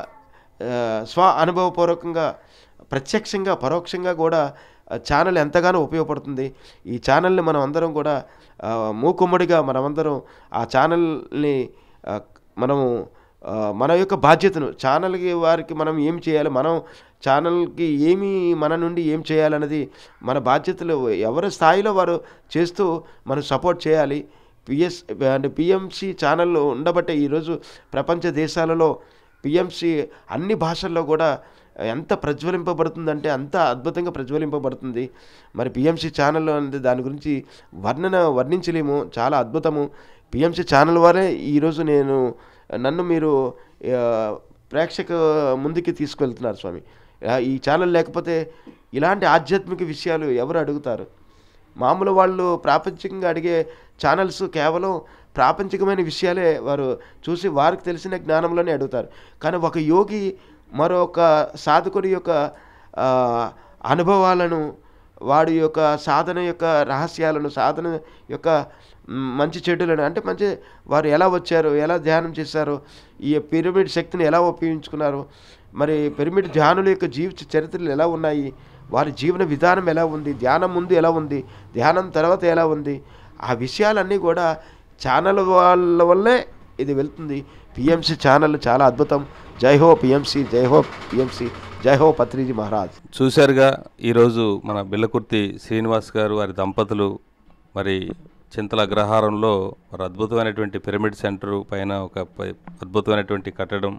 స్వ అనుభవపూర్వకంగా, ప్రత్యక్షంగా, పరోక్షంగా కూడా ఛానల్ ఎంతగానో ఉపయోగపడుతుంది. ఈ ఛానల్ని మనం అందరం కూడా మూకుమ్మడిగా మనమందరం ఆ ఛానల్ని మనము మన యొక్క బాధ్యతను ఛానల్కి వారికి మనం ఏం చేయాలి, మనం ఛానల్కి ఏమి మన నుండి ఏం చేయాలన్నది మన బాధ్యతలు ఎవరి స్థాయిలో వారు చేస్తూ మనం సపోర్ట్ చేయాలి. అంటే పిఎంసి ఛానల్ ఉండబట్టే ఈరోజు ప్రపంచ దేశాలలో పిఎంసి అన్ని భాషల్లో కూడా ఎంత ప్రజ్వలింపబడుతుందంటే అంత అద్భుతంగా ప్రజ్వలింపబడుతుంది. మరి పిఎంసి ఛానల్ అనేది దాని గురించి వర్ణించలేము, చాలా అద్భుతము. పిఎంసి ఛానల్ వారే ఈరోజు నన్ను మీరు ప్రేక్షక ముందుకి తీసుకెళ్తున్నారు స్వామి. ఈ ఛానల్ లేకపోతే ఇలాంటి ఆధ్యాత్మిక విషయాలు ఎవరు అడుగుతారు? మామూలు వాళ్ళు ప్రాపంచికంగా అడిగే ఛానల్స్ కేవలం ప్రాపంచికమైన విషయాలే వారు చూసి వారికి తెలిసిన జ్ఞానంలోనే అడుగుతారు. కానీ ఒక యోగి మరొక సాధకుడి యొక్క అనుభవాలను, వాడి యొక్క సాధన యొక్క రహస్యాలను, సాధన యొక్క మంచి చెడులను, అంటే మంచి వారు ఎలా వచ్చారు, ఎలా ధ్యానం చేశారు, ఈ పిరమిడ్ శక్తిని ఎలా ఉపయోగించుకున్నారు, మరి పిరమిడ్ ధ్యానుల యొక్క జీవిత చరిత్రలు ఎలా ఉన్నాయి, వారి జీవన విధానం ఎలా ఉంది, ధ్యానం ముందు ఎలా ఉంది, ధ్యానం తర్వాత ఎలా ఉంది, ఆ విషయాలన్నీ కూడా ఛానల్ వాళ్ళ వల్లే ఇది వెళ్తుంది. పిఎంసి ఛానల్ చాలా అద్భుతం. జై హో పిఎంసి, జై హో పిఎంసి, జై హో పత్రిజీ మహారాజ్. చూశారుగా ఈరోజు మన బిల్లకుర్తి శ్రీనివాస్ గారు, వారి దంపతులు మరి చింతల అగ్రహారంలో మరి అద్భుతమైనటువంటి పిరమిడ్ సెంటర్ పైన ఒక అద్భుతమైనటువంటి కట్టడం.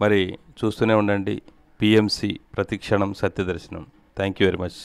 మరి చూస్తూనే ఉండండి పిఎంసి ప్రతిక్షణం సత్యదర్శనం. Thank you very much.